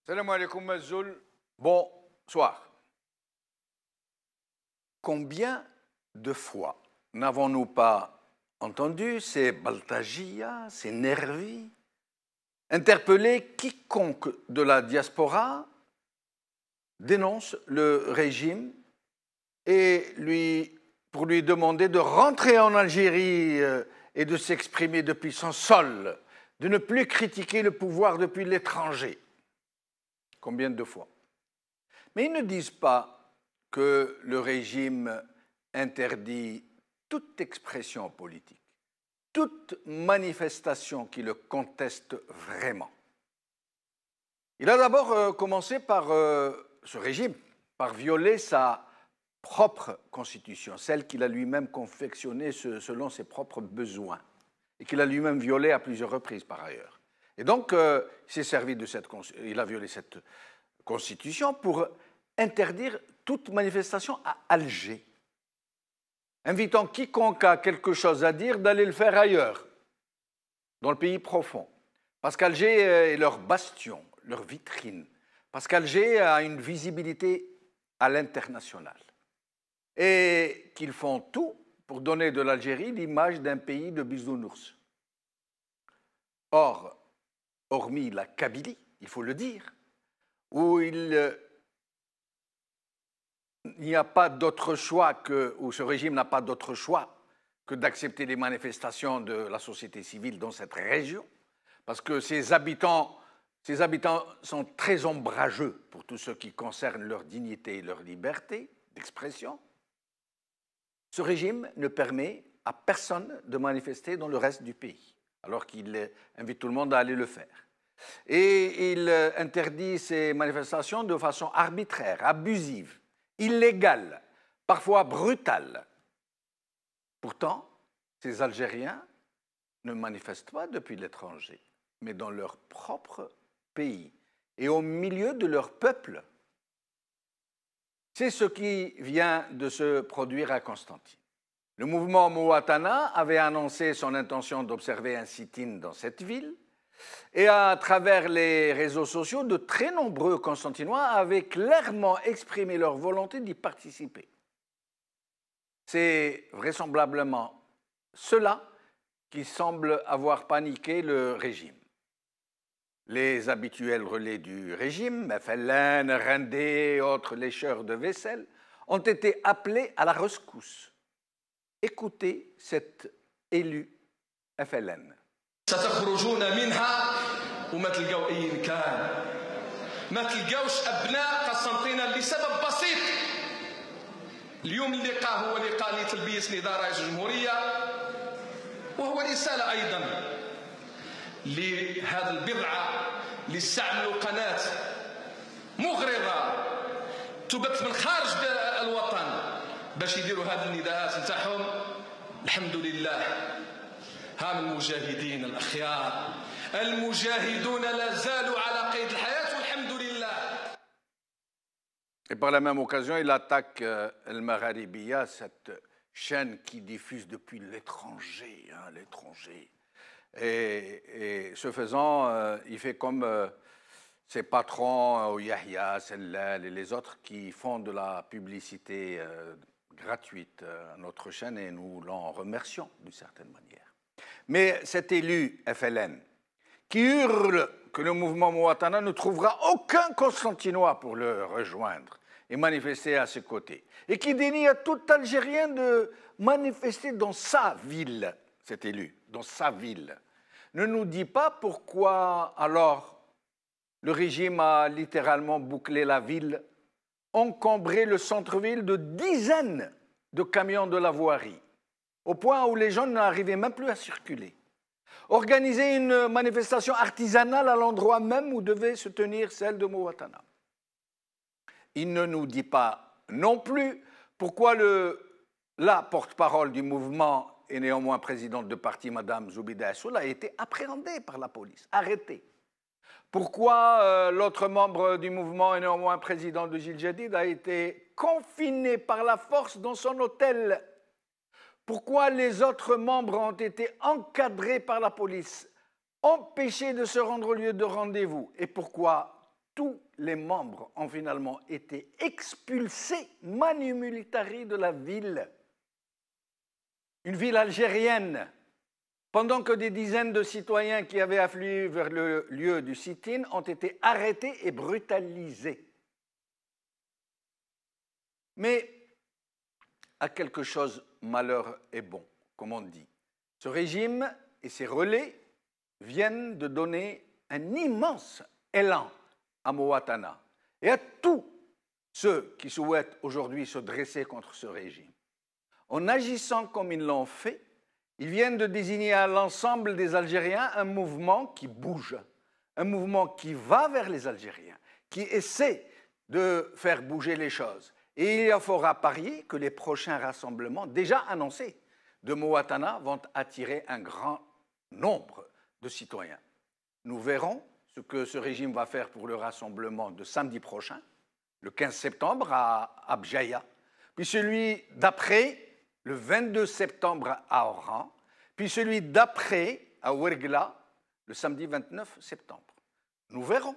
Salam alaikum Mazoul, bonsoir. Combien de fois n'avons-nous pas entendu ces Baltagia, ces Nervis interpeller quiconque de la diaspora dénonce le régime et pour lui demander de rentrer en Algérie et de s'exprimer depuis son sol, de ne plus critiquer le pouvoir depuis l'étranger. Combien de fois? Mais ils ne disent pas que le régime interdit toute expression politique, toute manifestation qui le conteste vraiment. Il a d'abord commencé par ce régime, par violer sa propre constitution, celle qu'il a lui-même confectionnée selon ses propres besoins, et qu'il a lui-même violée à plusieurs reprises par ailleurs. Et donc, il s'est servi de il a violé cette constitution pour interdire toute manifestation à Alger, invitant quiconque a quelque chose à dire d'aller le faire ailleurs, dans le pays profond. Parce qu'Alger est leur bastion, leur vitrine. Parce qu'Alger a une visibilité à l'international. Et qu'ils font tout pour donner de l'Algérie l'image d'un pays de bisounours. Or, hormis la Kabylie, il faut le dire, où il n'y a pas d'autre choix où ce régime n'a pas d'autre choix que d'accepter les manifestations de la société civile dans cette région, parce que ces habitants sont très ombrageux pour tout ce qui concerne leur dignité et leur liberté d'expression. Ce régime ne permet à personne de manifester dans le reste du pays, alors qu'il invite tout le monde à aller le faire. Et il interdit ces manifestations de façon arbitraire, abusive, illégale, parfois brutale. Pourtant, ces Algériens ne manifestent pas depuis l'étranger, mais dans leur propre pays et au milieu de leur peuple. C'est ce qui vient de se produire à Constantine. Le mouvement Mouatana avait annoncé son intention d'observer un sit-in dans cette ville, et à travers les réseaux sociaux, de très nombreux Constantinois avaient clairement exprimé leur volonté d'y participer. C'est vraisemblablement cela qui semble avoir paniqué le régime. Les habituels relais du régime, FLN, Rendé et autres lécheurs de vaisselle, ont été appelés à la rescousse. Écoutez cet élu FLN. ستخرجون منها وما تلقاو اي مكان ما تلقاوش ابناء قسنطينه لسبب بسيط. اليوم اللقاء هو لقاء لتلبيه نداء رئيس الجمهوريه، وهو رساله ايضا لهذا البضعه اللي استعملوا قناه مغرضه تبث من خارج الوطن باش يديروا هذه النداءات نتاعهم. الحمد لله ها من المجاهدين الأخيار المجاهدون لا زالوا على قيد الحياة والحمد لله. Et par la même occasion, il attaque El Magharibiya, cette chaîne qui diffuse depuis l'étranger, l'étranger. Et ce faisant, il fait comme ses patrons, Yahya, Sellal et les autres qui font de la publicité gratuite à notre chaîne, et nous l'en remercions d'une certaine manière. Mais cet élu FLN, qui hurle que le mouvement Mouatana ne trouvera aucun Constantinois pour le rejoindre et manifester à ses côtés, et qui dénie à tout Algérien de manifester dans sa ville, cet élu, dans sa ville, ne nous dit pas pourquoi alors le régime a littéralement bouclé la ville, encombré le centre-ville de dizaines de camions de la voirie, au point où les gens n'arrivaient même plus à circuler. Organiser une manifestation artisanale à l'endroit même où devait se tenir celle de Mouatana. Il ne nous dit pas non plus pourquoi la porte-parole du mouvement et néanmoins présidente de parti, Mme Zoubida Assoul, a été appréhendée par la police, arrêtée. Pourquoi l'autre membre du mouvement et néanmoins président de Gil Jadid a été confiné par la force dans son hôtel. Pourquoi les autres membres ont été encadrés par la police, empêchés de se rendre au lieu de rendez-vous? Et pourquoi tous les membres ont finalement été expulsés manu militari de la ville, une ville algérienne, pendant que des dizaines de citoyens qui avaient afflué vers le lieu du sit-in ont été arrêtés et brutalisés. Mais à quelque chose, malheur est bon, comme on dit. Ce régime et ses relais viennent de donner un immense élan à Mouatana et à tous ceux qui souhaitent aujourd'hui se dresser contre ce régime. En agissant comme ils l'ont fait, ils viennent de désigner à l'ensemble des Algériens un mouvement qui bouge, un mouvement qui va vers les Algériens, qui essaie de faire bouger les choses. Et il y a fort à parier que les prochains rassemblements, déjà annoncés, de Mouatana vont attirer un grand nombre de citoyens. Nous verrons ce que ce régime va faire pour le rassemblement de samedi prochain, le 15 septembre à Abjaya, puis celui d'après, le 22 septembre à Oran, puis celui d'après à Ouergla, le samedi 29 septembre. Nous verrons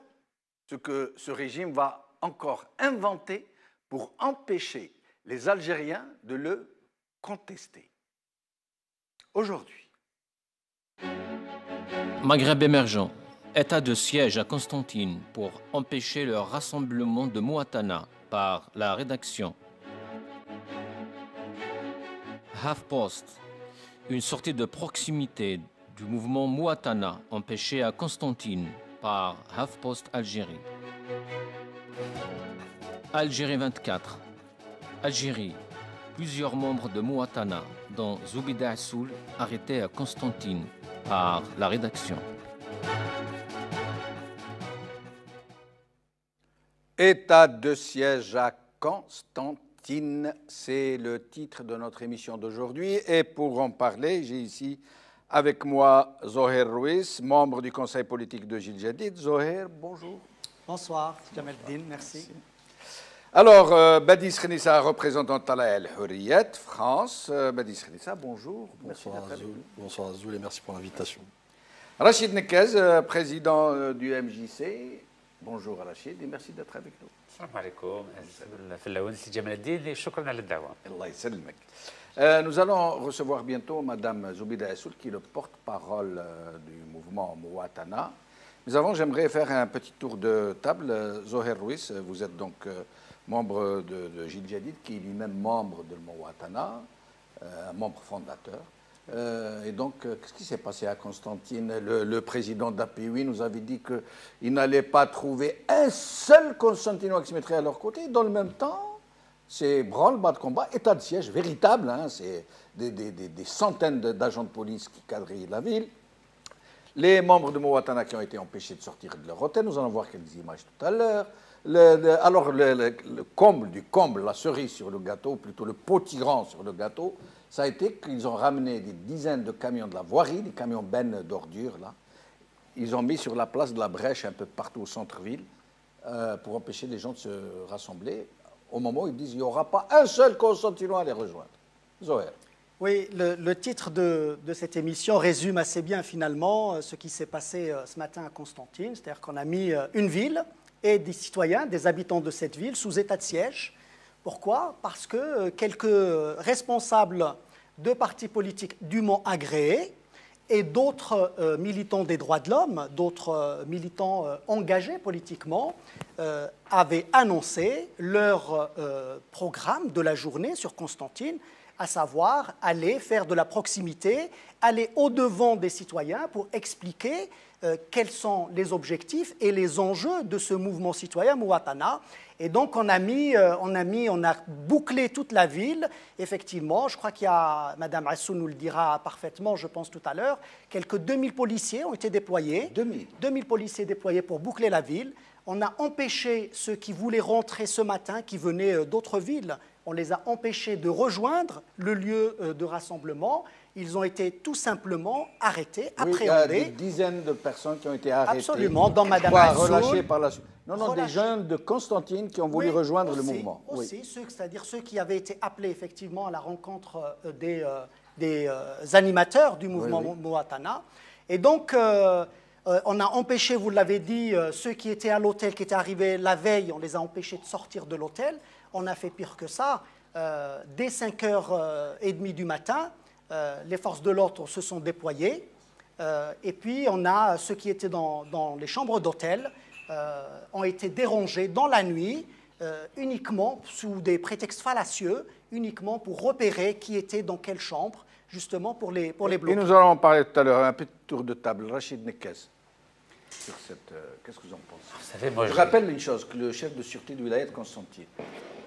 ce que ce régime va encore inventer pour empêcher les Algériens de le contester. Aujourd'hui. Maghreb émergent. État de siège à Constantine pour empêcher le rassemblement de Mouatana par la rédaction. HuffPost. Une sortie de proximité du mouvement Mouatana empêchée à Constantine par HuffPost Algérie. Algérie 24. Algérie. Plusieurs membres de Mouatana, dont Zoubida Assoul, arrêtés à Constantine par la rédaction. État de siège à Constantine, c'est le titre de notre émission d'aujourd'hui. Et pour en parler, j'ai ici avec moi Zoher Rouis, membre du conseil politique de Gil Jadid. Zoher, bonjour. Bonsoir, Jamel Din, merci. Alors, Badis Khenissa, représentant Tala El Hurriyet, France. Badis Khenissa, bonjour. Bonsoir Azoul et merci pour l'invitation. Rachid Nekez, président du MJC. Bonjour Rachid et merci d'être avec nous. السلام عليكم في الاول سي جمال الدين شكرا على الدعوه. Allah يسلمك. Nous allons recevoir bientôt Madame Zoubida Assoul, qui est le porte-parole du mouvement Mouatana. Mais avant, j'aimerais faire un petit tour de table. Zoher Rouis, vous êtes donc membre de Gil Jadid, qui est lui-même membre de Mouatana, membre fondateur. Et donc, qu'est-ce qui s'est passé à Constantine? Le président d'APUI nous avait dit qu'il n'allait pas trouver un seul Constantinois qui se mettrait à leur côté. Dans le même temps, c'est branle-bas de combat, état de siège véritable. Hein, c'est des centaines d'agents de police qui quadrillent la ville. Les membres de Mouatana qui ont été empêchés de sortir de leur hôtel, nous allons voir quelques images tout à l'heure. Alors, le comble du comble, la cerise sur le gâteau, plutôt le potiron sur le gâteau, ça a été qu'ils ont ramené des dizaines de camions de la voirie, des camions bennes d'ordures, là. Ils ont mis sur la place de la Brèche, un peu partout au centre-ville, pour empêcher les gens de se rassembler, au moment où ils disent qu'il n'y aura pas un seul Constantinois à les rejoindre. Zoher. Oui, le titre de cette émission résume assez bien finalement ce qui s'est passé ce matin à Constantine, c'est-à-dire qu'on a mis une ville et des citoyens, des habitants de cette ville, sous état de siège. Pourquoi? Parce que quelques responsables de partis politiques dûment agréés et d'autres militants des droits de l'homme, d'autres militants engagés politiquement, avaient annoncé leur programme de la journée sur Constantine, à savoir aller faire de la proximité, aller au-devant des citoyens pour expliquer quels sont les objectifs et les enjeux de ce mouvement citoyen Mouatana. Et donc on a bouclé toute la ville. Effectivement, je crois qu'il y a, Madame Assoul nous le dira parfaitement, je pense tout à l'heure, quelques 2000 policiers ont été déployés. 2000 policiers déployés pour boucler la ville. On a empêché ceux qui voulaient rentrer ce matin, qui venaient d'autres villes, on les a empêchés de rejoindre le lieu de rassemblement. Ils ont été tout simplement arrêtés, appréhendés. Il y a des dizaines de personnes qui ont été arrêtées. Absolument, dans Madame Assoul. Relâchées par la suite. Non, des jeunes de Constantine qui ont voulu rejoindre le mouvement. Aussi, c'est-à-dire ceux qui avaient été appelés effectivement à la rencontre des animateurs du mouvement Mouatana. Et donc, On a empêché, vous l'avez dit, ceux qui étaient à l'hôtel, qui étaient arrivés la veille, on les a empêchés de sortir de l'hôtel. On a fait pire que ça. Dès 5h30 du matin, les forces de l'ordre se sont déployées. Et puis, on a ceux qui étaient dans les chambres d'hôtel ont été dérangés dans la nuit, uniquement sous des prétextes fallacieux, uniquement pour repérer qui était dans quelle chambre, justement pour les bloquer. Et nous allons en parler tout à l'heure, un petit tour de table. Rachid Nekez, sur cette... qu'est-ce que vous en pensez? Vous savez, moi, je rappelle une chose, que le chef de sûreté de Wilayat Constantine,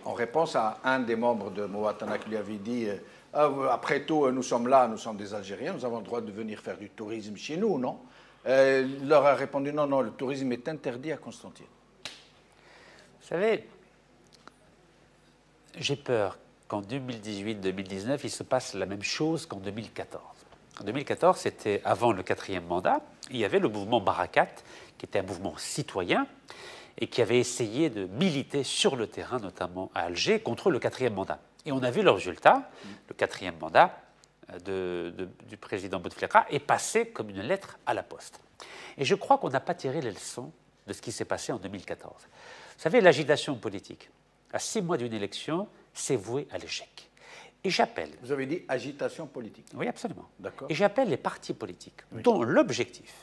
en réponse à un des membres de Mouatana qui lui avait dit après tout, nous sommes là, nous sommes des Algériens, nous avons le droit de venir faire du tourisme chez nous, non? Il leur a répondu non, le tourisme est interdit à Constantine. Vous savez, j'ai peur qu'en 2018-2019, il se passe la même chose qu'en 2014. En 2014, c'était avant le 4e mandat, il y avait le mouvement Barakat, qui était un mouvement citoyen, et qui avait essayé de militer sur le terrain, notamment à Alger, contre le 4e mandat. Et on a vu le résultat, le 4e mandat du président Bouteflika est passé comme une lettre à la poste. Et je crois qu'on n'a pas tiré les leçons de ce qui s'est passé en 2014. Vous savez, l'agitation politique, à 6 mois d'une élection, c'est voué à l'échec. Et j'appelle... Vous avez dit agitation politique. Oui, absolument. D'accord. Et j'appelle les partis politiques, dont l'objectif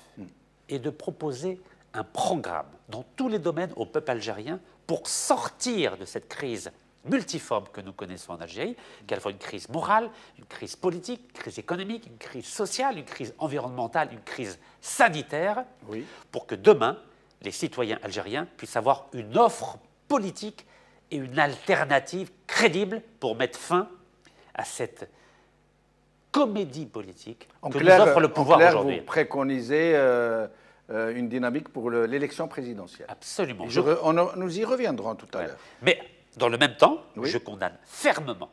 est de proposer un programme dans tous les domaines au peuple algérien pour sortir de cette crise multiforme que nous connaissons en Algérie, qui est à la fois une crise morale, une crise politique, une crise économique, une crise sociale, une crise environnementale, une crise sanitaire, pour que demain, les citoyens algériens puissent avoir une offre politique et une alternative crédible pour mettre fin à cette comédie politique que nous offre le pouvoir aujourd'hui. Vous préconisez une dynamique pour l'élection présidentielle. Absolument. Nous y reviendrons tout à l'heure. Mais dans le même temps, je condamne fermement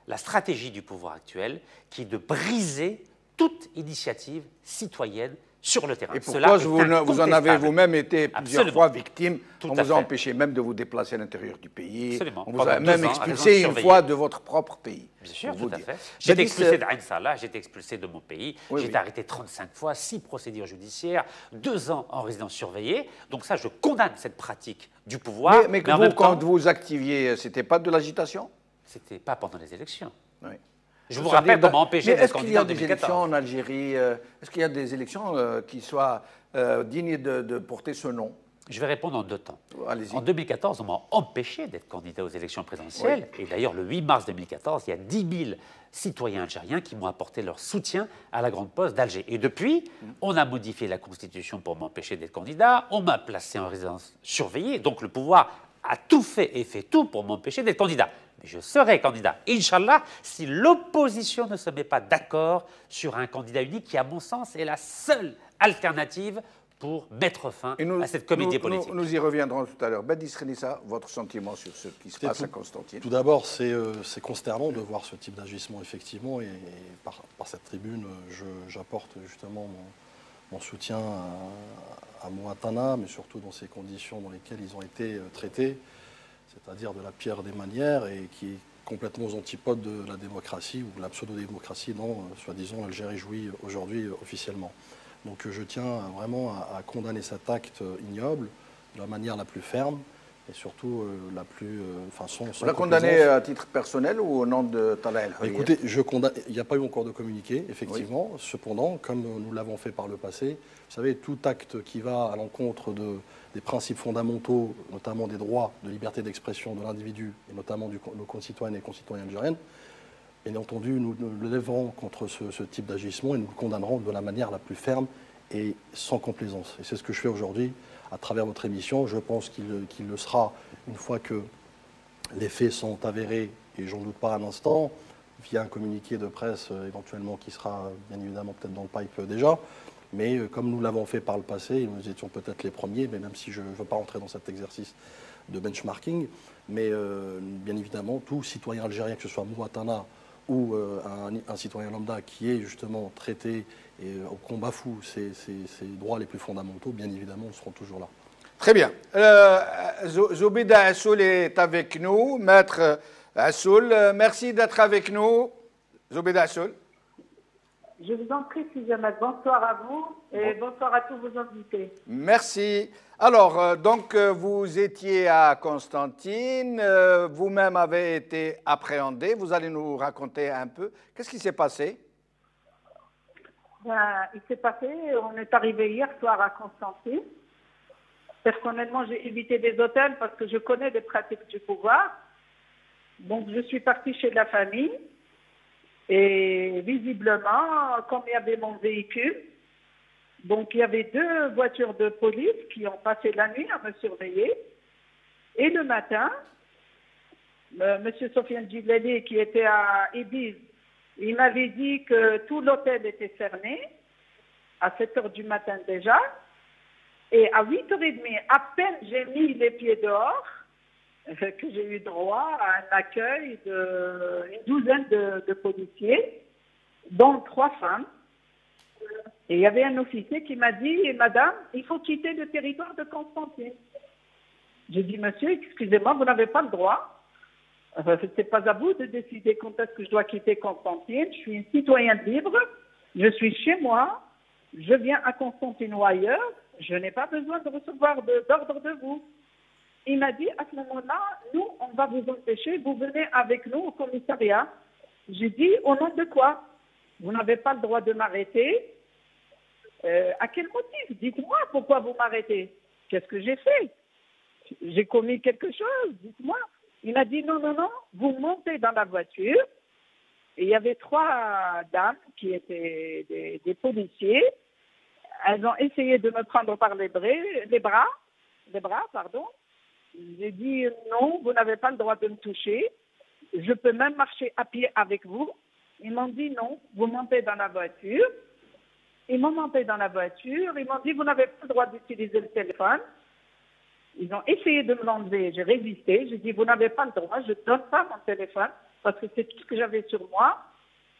la stratégie du pouvoir actuel qui est de briser toute initiative citoyenne sur le terrain. Et pourquoi vous en avez vous-même été plusieurs fois victime? Tout on vous a empêché même de vous déplacer à l'intérieur du pays. Absolument. On vous a même expulsé une fois de votre propre pays. Bien sûr, tout à fait. J'ai été expulsé d'Ain Salah, j'ai été expulsé de mon pays, j'ai été arrêté 35 fois, 6 procédures judiciaires, 2 ans en résidence surveillée. Donc ça, je condamne cette pratique du pouvoir. Mais vous, quand vous activiez, c'était pas de l'agitation? C'était pas pendant les élections. Oui. Je vous rappelle qu'on m'a empêché d'être candidat en 2014. Est-ce qu'il y a des élections en Algérie? Est-ce qu'il y a des élections qui soient dignes de porter ce nom? Je vais répondre en 2 temps. Allez-y. En 2014, on m'a empêché d'être candidat aux élections présidentielles. Oui. Et d'ailleurs, le 8 mars 2014, il y a 10 000 citoyens algériens qui m'ont apporté leur soutien à la Grande Poste d'Alger. Et depuis, on a modifié la Constitution pour m'empêcher d'être candidat. On m'a placé en résidence surveillée. Donc le pouvoir a tout fait et fait tout pour m'empêcher d'être candidat. Mais je serai candidat, Inch'Allah, si l'opposition ne se met pas d'accord sur un candidat unique qui, à mon sens, est la seule alternative pour mettre fin à cette comédie politique. Nous y reviendrons tout à l'heure. Badis Renissa, votre sentiment sur ce qui se passe à Constantine? Tout d'abord, c'est consternant de voir ce type d'agissement, effectivement, et par cette tribune, j'apporte justement mon soutien à Mouatana, mais surtout dans ces conditions dans lesquelles ils ont été traités, c'est-à-dire de la pierre des manières, et qui est complètement aux antipodes de la démocratie ou de la pseudo-démocratie dont, soi-disant, l'Algérie jouit aujourd'hui officiellement. Donc je tiens vraiment à condamner cet acte ignoble de la manière la plus ferme et surtout la plus... sans Vous la condamnez à titre personnel ou au nom de Talal El-Houriya? Écoutez, il n'y a pas eu encore de communiqué, effectivement. Oui. Cependant, comme nous l'avons fait par le passé, vous savez, tout acte qui va à l'encontre des principes fondamentaux, notamment des droits de liberté d'expression de l'individu, et notamment de nos concitoyennes et concitoyens algériennes, bien entendu, nous nous lèverons contre ce type d'agissement et nous le condamnerons de la manière la plus ferme et sans complaisance. Et c'est ce que je fais aujourd'hui à travers votre émission. Je pense qu'il le sera une fois que les faits sont avérés, et j'en doute pas un instant, via un communiqué de presse éventuellement qui sera bien évidemment peut-être dans le pipe déjà. Mais comme nous l'avons fait par le passé, nous étions peut-être les premiers, mais même si je ne veux pas rentrer dans cet exercice de benchmarking, mais bien évidemment, tout citoyen algérien, que ce soit Mouatana ou un citoyen lambda qui est justement traité et qu'on bafoue ses droits les plus fondamentaux, bien évidemment, seront toujours là. Très bien. Zoubida Assoul est avec nous. Maître Assoul, merci d'être avec nous. Zoubida Assoul. Je vous en prie, Suzanne. Bonsoir à vous et bonsoir à tous vos invités. Merci. Alors, donc, vous étiez à Constantine, vous-même avez été appréhendé. Vous allez nous raconter un peu. Qu'est-ce qui s'est passé? Ben, il s'est passé, on est arrivé hier soir à Constantine. Personnellement, j'ai évité des hôtels parce que je connais des pratiques du pouvoir. Donc, je suis partie chez la famille. Et visiblement, comme il y avait mon véhicule, donc il y avait 2 voitures de police qui ont passé la nuit à me surveiller. Et le matin, M. Sofiane Djilali, qui était à Ibiza, il m'avait dit que tout l'hôtel était fermé, à 7 h du matin déjà. Et à 8 h 30, à peine j'ai mis les pieds dehors, que j'ai eu droit à un accueil d'une douzaine de policiers, dont 3 femmes. Et il y avait un officier qui m'a dit « Madame, il faut quitter le territoire de Constantine ». J'ai dit « Monsieur, excusez-moi, vous n'avez pas le droit. Ce n'est pas à vous de décider quand est-ce que je dois quitter Constantine. Je suis une citoyenne libre, je suis chez moi, je viens à Constantine ou ailleurs, je n'ai pas besoin de recevoir d'ordre de vous. » Il m'a dit, à ce moment-là, nous, on va vous empêcher, vous venez avec nous au commissariat. J'ai dit, au nom de quoi? Vous n'avez pas le droit de m'arrêter. À quel motif? Dites-moi pourquoi vous m'arrêtez. Qu'est-ce que j'ai fait? J'ai commis quelque chose, dites-moi. Il m'a dit, non, non, non, vous montez dans la voiture. Et il y avait 3 dames qui étaient des policiers. Elles ont essayé de me prendre par les bras. J'ai dit non, vous n'avez pas le droit de me toucher. Je peux même marcher à pied avec vous. Ils m'ont dit non, vous montez dans la voiture. Ils m'ont monté dans la voiture. Ils m'ont dit vous n'avez pas le droit d'utiliser le téléphone. Ils ont essayé de me l'enlever. J'ai résisté. J'ai dit vous n'avez pas le droit. Je ne donne pas mon téléphone parce que c'est tout ce que j'avais sur moi.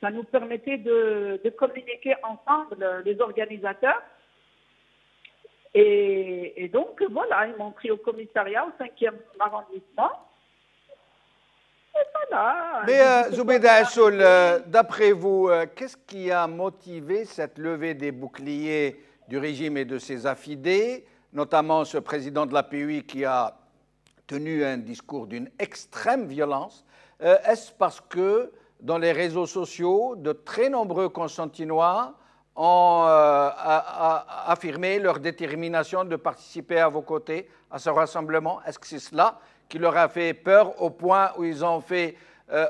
Ça nous permettait de communiquer ensemble, les organisateurs. Et donc, voilà, ils m'ont pris au commissariat, au 5e arrondissement. Et voilà. Mais Zoubeda Assoul, d'après vous, qu'est-ce qui a motivé cette levée des boucliers du régime et de ses affidés, notamment ce président de la PUI qui a tenu un discours d'une extrême violence? Est-ce parce que dans les réseaux sociaux, de très nombreux Constantinois ont affirmé leur détermination de participer à vos côtés à ce rassemblement? Est-ce que c'est cela qui leur a fait peur au point où ils ont fait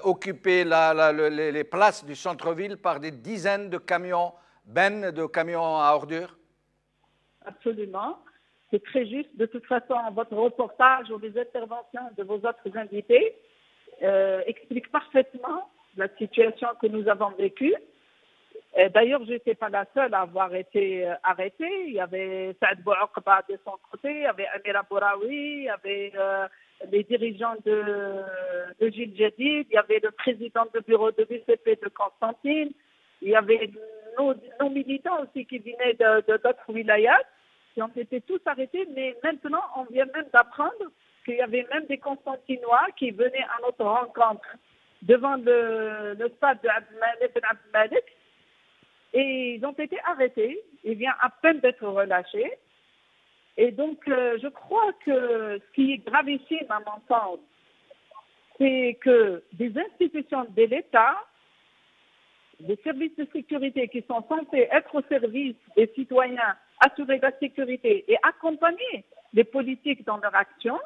occuper les places du centre-ville par des dizaines de camions, de camions à ordures? Absolument. C'est très juste. De toute façon, votre reportage ou les interventions de vos autres invités expliquent parfaitement la situation que nous avons vécue. D'ailleurs, je n'étais pas la seule à avoir été arrêtée. Il y avait Saad Bouaqba de son côté, il y avait Amira Bouraoui, il y avait les dirigeants de Gilles Jadid, il y avait le président du bureau de l'UCP de Constantine, il y avait nos militants aussi qui venaient d'autres wilayas, qui ont été tous arrêtés. Mais maintenant, on vient même d'apprendre qu'il y avait même des Constantinois qui venaient à notre rencontre devant le stade de Abdelmalik. Et ils ont été arrêtés. Ils viennent à peine d'être relâchés. Et donc, je crois que ce qui est gravissime à mon sens, c'est que des institutions de l'État, des services de sécurité qui sont censés être au service des citoyens, assurer la sécurité et accompagner les politiques dans leur action,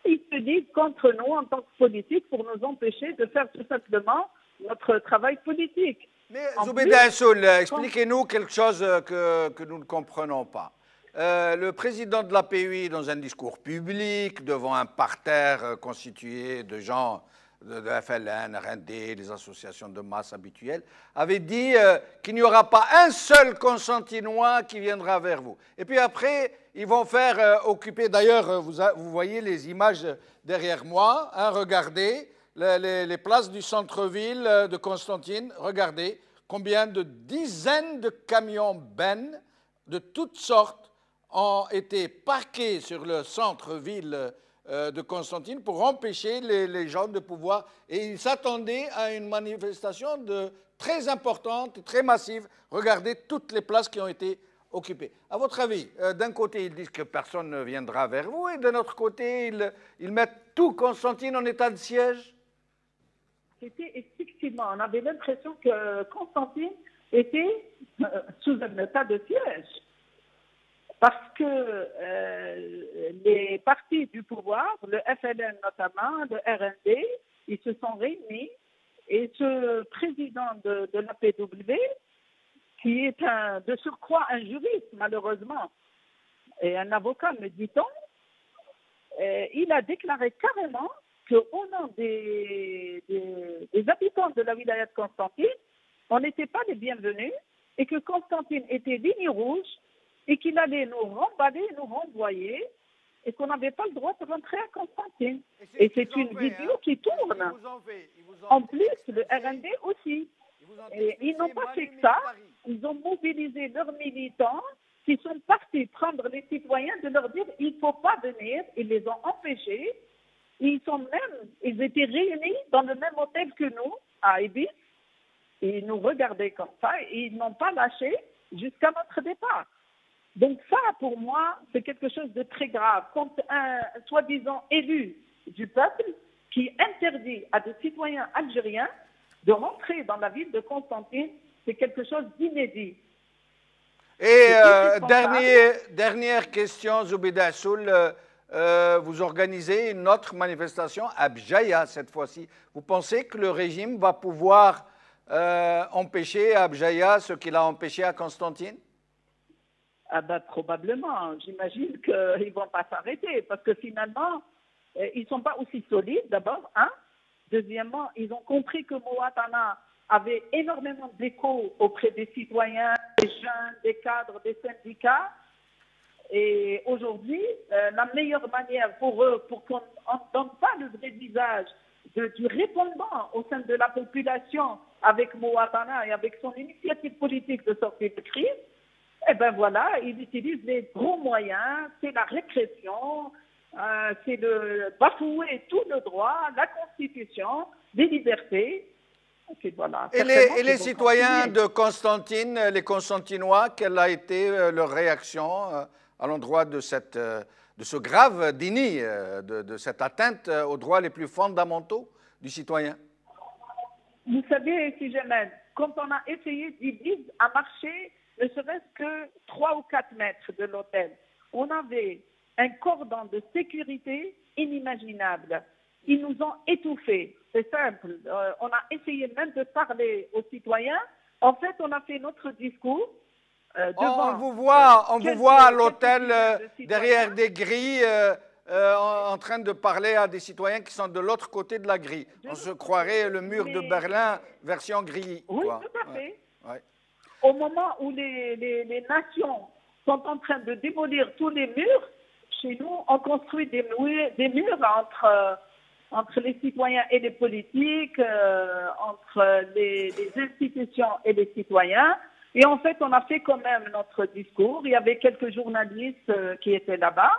ils se disent contre nous en tant que politiques pour nous empêcher de faire tout simplement notre travail politique. Mais Zoubeda Assoul, expliquez-nous quelque chose que nous ne comprenons pas. Le président de la PUI, dans un discours public, devant un parterre constitué de gens de FLN, RND, les associations de masse habituelles, avait dit qu'il n'y aura pas un seul Constantinois qui viendra vers vous. Et puis après, ils vont faire occuper, d'ailleurs, vous voyez les images derrière moi, hein, regardez, les places du centre-ville de Constantine, regardez combien de dizaines de camions bennes de toutes sortes ont été parqués sur le centre-ville de Constantine pour empêcher les gens de pouvoir. Et ils s'attendaient à une manifestation très importante, très massive. Regardez toutes les places qui ont été occupées. À votre avis, d'un côté, ils disent que personne ne viendra vers vous, et de l'autre côté, ils mettent tout Constantine en état de siège? C'était effectivement, on avait l'impression que Constantine était sous un état de siège. Parce que les partis du pouvoir, le FLN notamment, le RND, ils se sont réunis et ce président de l'APW, qui est de surcroît un juriste malheureusement, et un avocat me dit-on, il a déclaré carrément qu'au nom des habitants de la wilaya de Constantine, on n'était pas les bienvenus et que Constantine était ligne rouge et qu'il allait nous remballer, nous renvoyer et qu'on n'avait pas le droit de rentrer à Constantine. Et c'est une vidéo qui tourne. En plus, le RND aussi. Et ils n'ont pas fait que ça. Ils ont mobilisé leurs militants qui sont partis prendre les citoyens de leur dire il ne faut pas venir. Ils les ont empêchés. Ils étaient réunis dans le même hôtel que nous, à Ibis. Et ils nous regardaient comme ça et ils n'ont pas lâché jusqu'à notre départ. Donc ça, pour moi, c'est quelque chose de très grave. Quand un soi-disant élu du peuple qui interdit à des citoyens algériens de rentrer dans la ville de Constantine, c'est quelque chose d'inédit. Et dernière question, Zoubida Assoul, vous organisez une autre manifestation à Bjaïa cette fois-ci. Vous pensez que le régime va pouvoir empêcher à Bjaïa ce qu'il a empêché à Constantine? Ah ben, probablement. J'imagine qu'ils ne vont pas s'arrêter parce que finalement, ils ne sont pas aussi solides d'abord, hein. Deuxièmement, ils ont compris que Mouatana avait énormément d'écho auprès des citoyens, des jeunes, des cadres, des syndicats. Et aujourd'hui, la meilleure manière pour eux, pour qu'on ne donne pas le vrai visage du répondant au sein de la population avec Mouatana et avec son initiative politique de sortie de crise, eh bien voilà, ils utilisent les gros moyens, c'est la répression, c'est de bafouer tout le droit, la Constitution, les libertés. Et, voilà, et les citoyens de Constantine, les Constantinois, quelle a été leur réaction à l'endroit de ce grave déni, de cette atteinte aux droits les plus fondamentaux du citoyen? Vous savez, si jamais, quand on a essayé d'Iblis à marcher, ne serait-ce que 3 ou 4 mètres de l'hôtel, on avait un cordon de sécurité inimaginable. Ils nous ont étouffés. C'est simple. On a essayé même de parler aux citoyens. En fait, on a fait notre discours. On vous voit à l'hôtel derrière des grilles en train de parler à des citoyens qui sont de l'autre côté de la grille. On se croirait le mur de Berlin version grille. Oui, quoi. Tout à fait. Ouais. Au moment où les nations sont en train de démolir tous les murs, chez nous, on construit des murs entre les citoyens et les politiques, entre les institutions et les citoyens. Et en fait, on a fait quand même notre discours. Il y avait quelques journalistes qui étaient là-bas.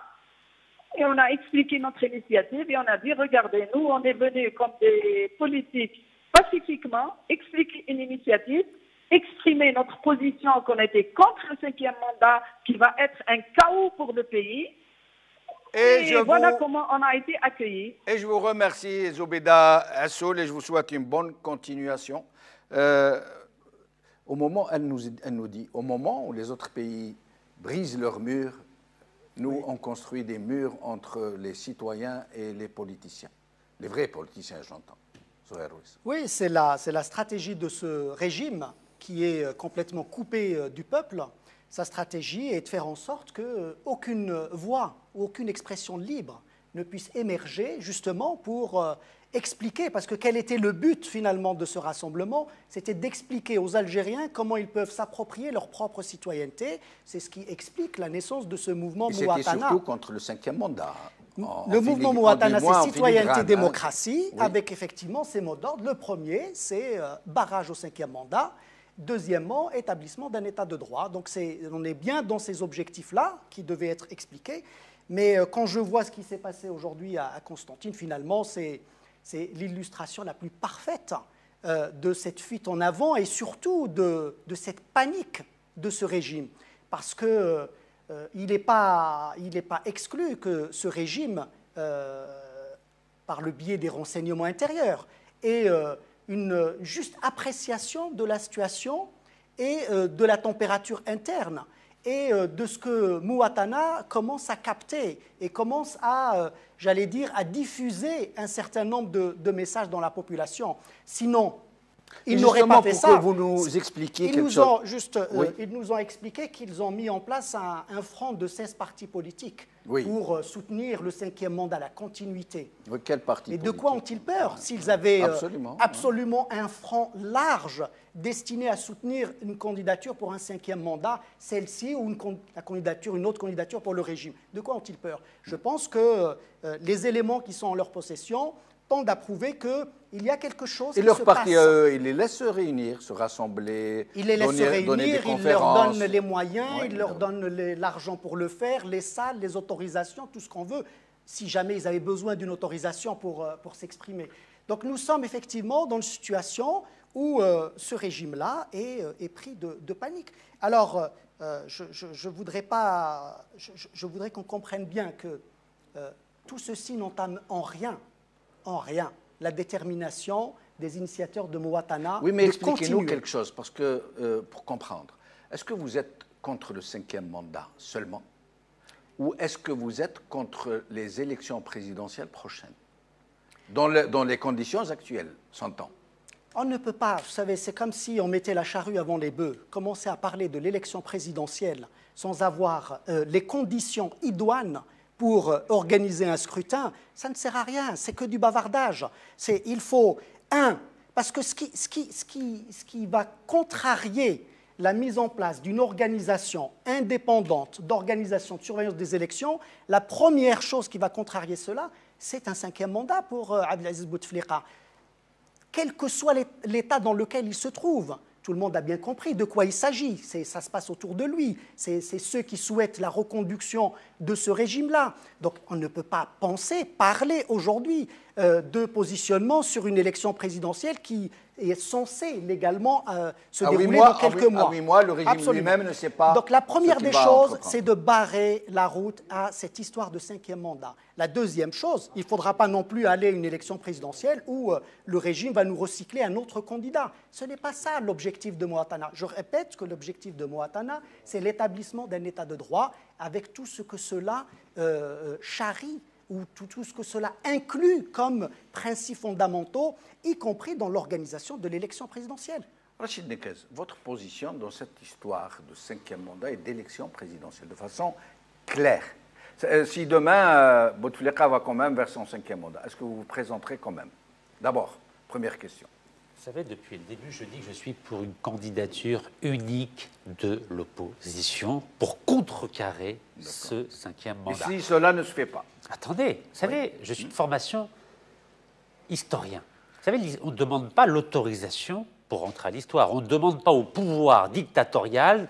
Et on a expliqué notre initiative et on a dit, regardez, nous, on est venus comme des politiques pacifiquement, expliquer une initiative, exprimer notre position qu'on était contre le 5e mandat, qui va être un chaos pour le pays. Et voilà comment on a été accueillis. Et je vous remercie, Zoubida Assoul, et je vous souhaite une bonne continuation. Au moment, elle nous dit, au moment où les autres pays brisent leurs murs, nous, on construit des murs entre les citoyens et les politiciens. Les vrais politiciens, j'entends. Oui, c'est la stratégie de ce régime qui est complètement coupé du peuple. Sa stratégie est de faire en sorte qu'aucune voix ou aucune expression libre ne puisse émerger justement pour expliquer, parce que quel était le but finalement de ce rassemblement? C'était d'expliquer aux Algériens comment ils peuvent s'approprier leur propre citoyenneté. C'est ce qui explique la naissance de ce mouvement Mouatana. C'était surtout contre le 5e mandat. Le mouvement Mouatana, c'est citoyenneté-démocratie, avec effectivement ces mots d'ordre. Le premier, c'est barrage au 5e mandat. Deuxièmement, établissement d'un état de droit. Donc on est bien dans ces objectifs-là qui devaient être expliqués. Mais quand je vois ce qui s'est passé aujourd'hui à Constantine, finalement, c'est l'illustration la plus parfaite de cette fuite en avant et surtout de cette panique de ce régime. Parce qu'il n'est pas exclu que ce régime, par le biais des renseignements intérieurs, ait une juste appréciation de la situation et de la température interne et de ce que Mouatana commence à capter et commence à, j'allais dire, à diffuser un certain nombre de messages dans la population. Sinon, ils n'auraient pas fait ça. Pour que vous nous expliquiez quelque chose. Ils nous ont expliqué qu'ils ont mis en place un front de 16 partis politiques pour soutenir le 5e mandat, la continuité. Quel parti Et de quoi ont-ils peur s'ils avaient absolument un front large destiné à soutenir une candidature pour un 5e mandat, celle-ci ou une autre candidature pour le régime? De quoi ont-ils peur? Je pense que les éléments qui sont en leur possession tendent à prouver qu'il y a quelque chose qui se passe. Et leur parti, ils les laissent se réunir, se rassembler, ils les laissent se réunir, donner des ils leur conférences. donnent les moyens, ils leur donnent l'argent pour le faire, les salles, les autorisations, tout ce qu'on veut, si jamais ils avaient besoin d'une autorisation pour s'exprimer. Donc nous sommes effectivement dans une situation où ce régime-là est pris de panique. Alors, je voudrais qu'on comprenne bien que tout ceci n'entame en rien la détermination des initiateurs de Mouatana. Oui, mais expliquez-nous quelque chose, parce que, pour comprendre, est-ce que vous êtes contre le 5e mandat seulement, ou est-ce que vous êtes contre les élections présidentielles prochaines, dans les conditions actuelles, s'entend? On ne peut pas, vous savez, c'est comme si on mettait la charrue avant les bœufs. Commencer à parler de l'élection présidentielle sans avoir les conditions idoines pour organiser un scrutin, ça ne sert à rien, c'est que du bavardage. Il faut, parce que ce qui va contrarier la mise en place d'une organisation indépendante d'organisation de surveillance des élections, la première chose qui va contrarier cela, c'est un 5e mandat pour Abdelaziz Bouteflika. Quel que soit l'état dans lequel il se trouve, tout le monde a bien compris de quoi il s'agit. Ça se passe autour de lui. C'est ceux qui souhaitent la reconduction de ce régime-là. Donc on ne peut pas parler aujourd'hui de positionnement sur une élection présidentielle qui est censée légalement se dérouler dans quelques mois. À 8 mois, le régime lui-même ne sait pas. Donc la première des choses, c'est de barrer la route à cette histoire de 5e mandat. La deuxième chose, il ne faudra pas non plus aller à une élection présidentielle où le régime va nous recycler un autre candidat. Ce n'est pas ça l'objectif de Mouatana. Je répète que l'objectif de Mouatana, c'est l'établissement d'un état de droit avec tout ce que cela charrie ou tout ce que cela inclut comme principes fondamentaux, y compris dans l'organisation de l'élection présidentielle. Rachid Nekez, votre position dans cette histoire de 5e mandat et d'élection présidentielle, de façon claire. Si demain, Bouteflika va quand même vers son 5e mandat, est-ce que vous vous présenterez quand même? D'abord, première question. Vous savez, depuis le début, je dis que je suis pour une candidature unique de l'opposition pour contrecarrer ce 5e mandat. Et si cela ne se fait pas? Attendez, vous savez, je suis de formation historien. Vous savez, on ne demande pas l'autorisation pour entrer à l'histoire. On ne demande pas au pouvoir dictatorial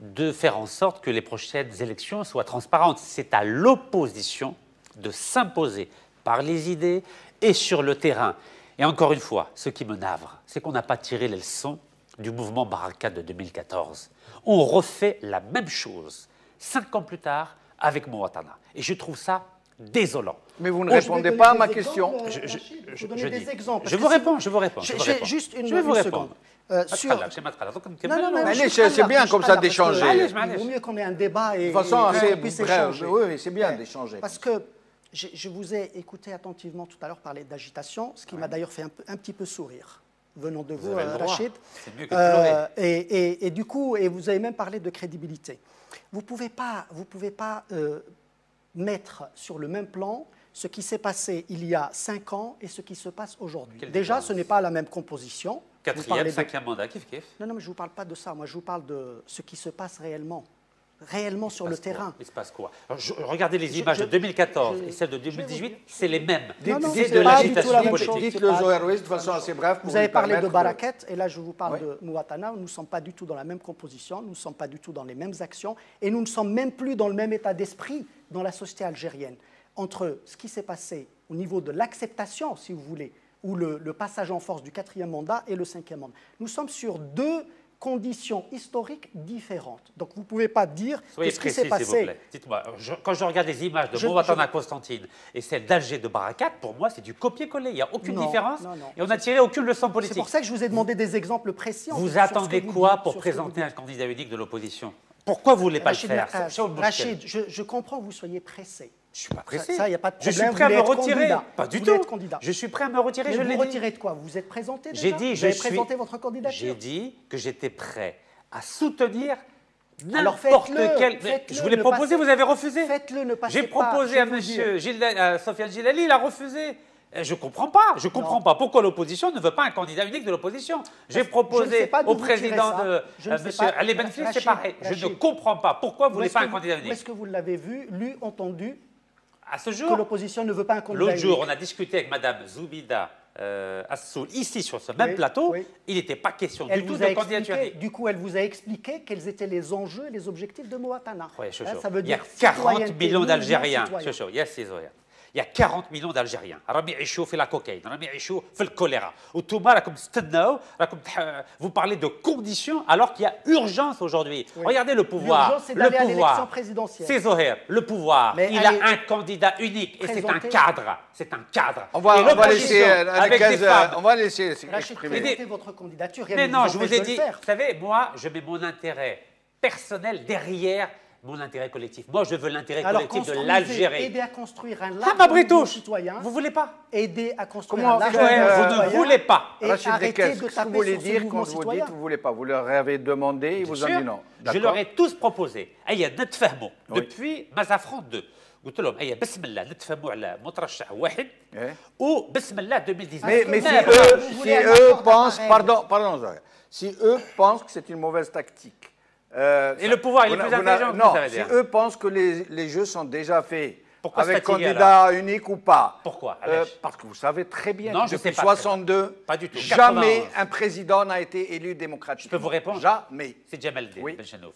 de faire en sorte que les prochaines élections soient transparentes. C'est à l'opposition de s'imposer par les idées et sur le terrain. Et encore une fois, ce qui me navre, c'est qu'on n'a pas tiré les leçons du mouvement Barakat de 2014. On refait la même chose 5 ans plus tard avec Mouatana. Et je trouve ça désolant. Mais vous ne répondez pas à ma question. Je vous réponds. Juste une je vais vous seconde. C'est bien comme ça d'échanger. Il vaut mieux qu'on ait un débat et de façon assez puisse brève. échanger. Oui, c'est bien d'échanger. Parce que je vous ai écouté attentivement tout à l'heure parler d'agitation, ce qui m'a d'ailleurs fait un petit peu sourire, venant de vous, Rachid. C'est mieux que de pleurer. Et du coup, vous avez même parlé de crédibilité. Vous pouvez pas mettre sur le même plan ce qui s'est passé il y a 5 ans et ce qui se passe aujourd'hui. Déjà, ce n'est pas la même composition. 4e, 5e mandat, kiff. Non, mais je ne vous parle pas de ça. Moi, je vous parle de ce qui se passe réellement. réellement sur le terrain. Il se passe quoi? Regardez les images de 2014 et celles de 2018, c'est les mêmes. Non, non, C'est c'est de pas du tout l'agitation la même politique. chose. Dites-le, Zohar Rouis, de façon assez brève. Vous avez parlé de Barakat, et là je vous parle Oui. de Mouatana. Nous ne sommes pas du tout dans la même composition, nous ne sommes pas du tout dans les mêmes actions, et nous ne sommes même plus dans le même état d'esprit dans la société algérienne. Entre ce qui s'est passé au niveau de l'acceptation, si vous voulez, ou le passage en force du 4e mandat et le 5e mandat. Nous sommes sur deux conditions historiques différentes. Donc vous ne pouvez pas dire Soyez que ce qui s'est précis, s'il vous passé... plaît. Dites-moi, quand je regarde les images de Mouatana Constantine et celles d'Alger de Barakat, pour moi, c'est du copier-coller. Il n'y a aucune différence et on n'a tiré aucune leçon politique. C'est pour ça que je vous ai demandé des exemples précis. Vous attendez quoi pour présenter un candidat unique de l'opposition? Pourquoi vous ne voulez pas le faire? Rachid, je comprends que vous soyez pressé. Je ne suis pas pressé. Ça, y a pas de je problème. suis prêt à me Vous voulez être retirer. candidat. Pas du Vous voulez tout. être candidat. Je suis prêt à me retirer, Mais je vous l'ai vous dit. retirez de quoi? Vous vous êtes présenté déjà? J'ai dit, vous avez présenté votre candidature? J'ai dit que j'étais prêt à soutenir Alors n'importe faites-le, quel. faites-le, Je vous l'ai ne proposé, passez- vous avez refusé. Faites-le, ne passez J'ai pas. proposé je à vais vous M. dire. Sofiane Gilali, il a refusé. Je ne comprends pas. Je comprends pas pourquoi l'opposition ne veut pas un candidat unique de l'opposition. J'ai Je ne sais proposé pas d'où au vous tirez président ça. de Je ne sais M. pas. Ali Benfli, c'est Rachid, pareil. Je ne Rachid. comprends pas pourquoi vous ne voulez Où pas est-ce un que candidat Où unique. est-ce que vous l'avez vu, lu, entendu, À ce que jour, l'opposition ne veut pas un candidat l'autre jour, unique? on a discuté avec Mme Zoubida Assoul, ici sur ce même Oui, plateau. oui. Il n'était pas question Elle du tout vous a de candidature expliqué, unique. du coup, elle vous a expliqué quels étaient les enjeux et les objectifs de Mouatana. Ouais, chaud, Hein, chaud. ça veut Il y a dire 40 citoyenneté, millions mouvement d'Algériens. citoyen. Chaud, chaud. Yes, c'est vrai. Il y a 40 millions d'Algériens. راهم يعيشوا في la cocaïne, راهم يعيشوا في الكوليرا. وانتم راكم تستناو، vous parlez de conditions alors qu'il y a urgence aujourd'hui. Oui. Regardez le pouvoir. L'urgence, c'est Le d'aller à l'élection pouvoir. présidentielle. C'est Zoher, le pouvoir. Mais il allez, a un candidat unique et c'est un présentez- cadre. C'est un cadre. On va, Et on va l'opposition, laisser avec des femmes. on va laisser Rachid, exprimer. présentez votre candidature. Rien Mais ne non, vous je vous empêche ai de le dit, faire. vous savez, moi, je mets mon intérêt personnel derrière mon intérêt collectif. Moi, je veux l'intérêt Alors, collectif de construisez, l'Algérie. aidez à construire un Ah, large ma mouvement bretouche, citoyen. vous voulez pas? Aider à construire Comment un large faire, mouvement vous ne citoyen voulez pas. et Rachid arrêtez Dekes, de qu'est-ce que vous taper voulez sur ce dire mouvement quand vous citoyen. dites vous ne voulez pas? Vous leur avez demandé, ils vous ont Sûr, dit non. je D'accord. leur ai tous proposé. هيا نتفاهموا Oui. depuis Mazafran 2. قلت لهم هيا بسم الله نتفاهموا على مترشح واحد Ouais. وبسم الله 2019. Mais Vous si voulez- eux, vous si voulez un eux accord pensent, d'appareil. pardon, Zohar, si eux pensent que c'est une mauvaise tactique. Et le pouvoir, il est vous plus n'a- vous n'a- intelligent que Non, vous, ça veut si dire. eux pensent que les jeux sont déjà faits, Pourquoi se avec fatiguer, candidat unique ou pas. Pourquoi, Alech Parce que vous savez très bien Non, que je sais depuis pas. 62, Pas du tout. jamais 91. un président n'a été élu démocratiquement. Je peux vous répondre? Jamais. C'est Jamal Oui. Benchenouf.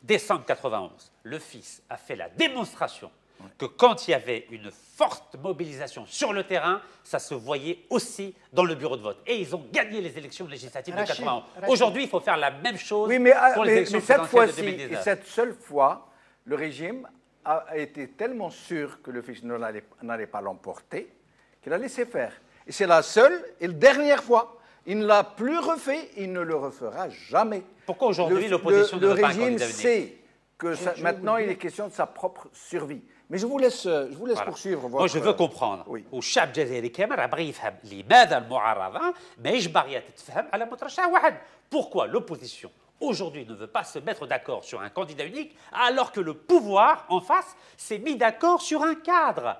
Décembre 91, le fils a fait la démonstration que quand il y avait une forte mobilisation sur le terrain, ça se voyait aussi dans le bureau de vote. Et ils ont gagné les élections législatives de Rachid, 91. Rachid. Aujourd'hui, il faut faire la même chose Oui, mais, pour les élections cette présidentielles de fois-ci, et 2019. cette seule fois, le régime a été tellement sûr que le fils n'allait pas l'emporter qu'il a laissé faire. Et c'est la seule et la dernière fois. Il ne l'a plus refait, il ne le refera jamais. Pourquoi aujourd'hui Le- l'opposition ne le veut pas un régime candidat unique? sait que je maintenant vous le il dis. est question de sa propre survie. Mais je vous laisse Voilà. poursuivre votre... Moi, je veux comprendre. Oui. والشعب الجزائري كامل راه باغي يفهم لماذا المعارضه ماهيش باغيه تتفهم على مترشح واحد. Pourquoi l'opposition aujourd'hui ne veut pas se mettre d'accord sur un candidat unique alors que le pouvoir en face s'est mis d'accord sur un cadre.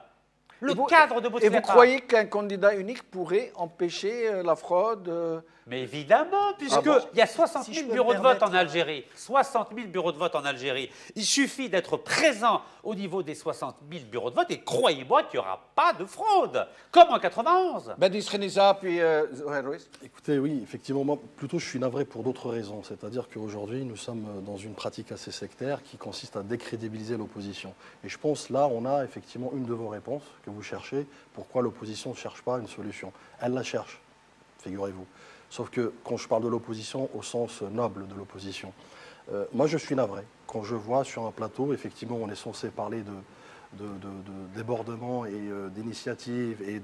Le cadre de Et vous Bouteflika. croyez qu'un candidat unique pourrait empêcher la fraude Mais évidemment, puisque bon il y a 60 Si je 000 peux bureaux me de vote en permettre. Algérie. 60 000 bureaux de vote en Algérie. Il suffit d'être présent au niveau des 60 000 bureaux de vote et croyez-moi qu'il n'y aura pas de fraude, comme en 91. Badi Srenissa, puis Zohar Rouis. Écoutez, oui, effectivement, moi, plutôt, je suis navré pour d'autres raisons. C'est-à-dire qu'aujourd'hui, nous sommes dans une pratique assez sectaire qui consiste à décrédibiliser l'opposition. Et je pense, là, on a effectivement une de vos réponses que vous cherchez. Pourquoi l'opposition ne cherche pas une solution? Elle la cherche, figurez-vous. Sauf que quand je parle de l'opposition au sens noble de l'opposition, moi, je suis navré. Quand je vois sur un plateau, effectivement, on est censé parler de débordement et d'initiative et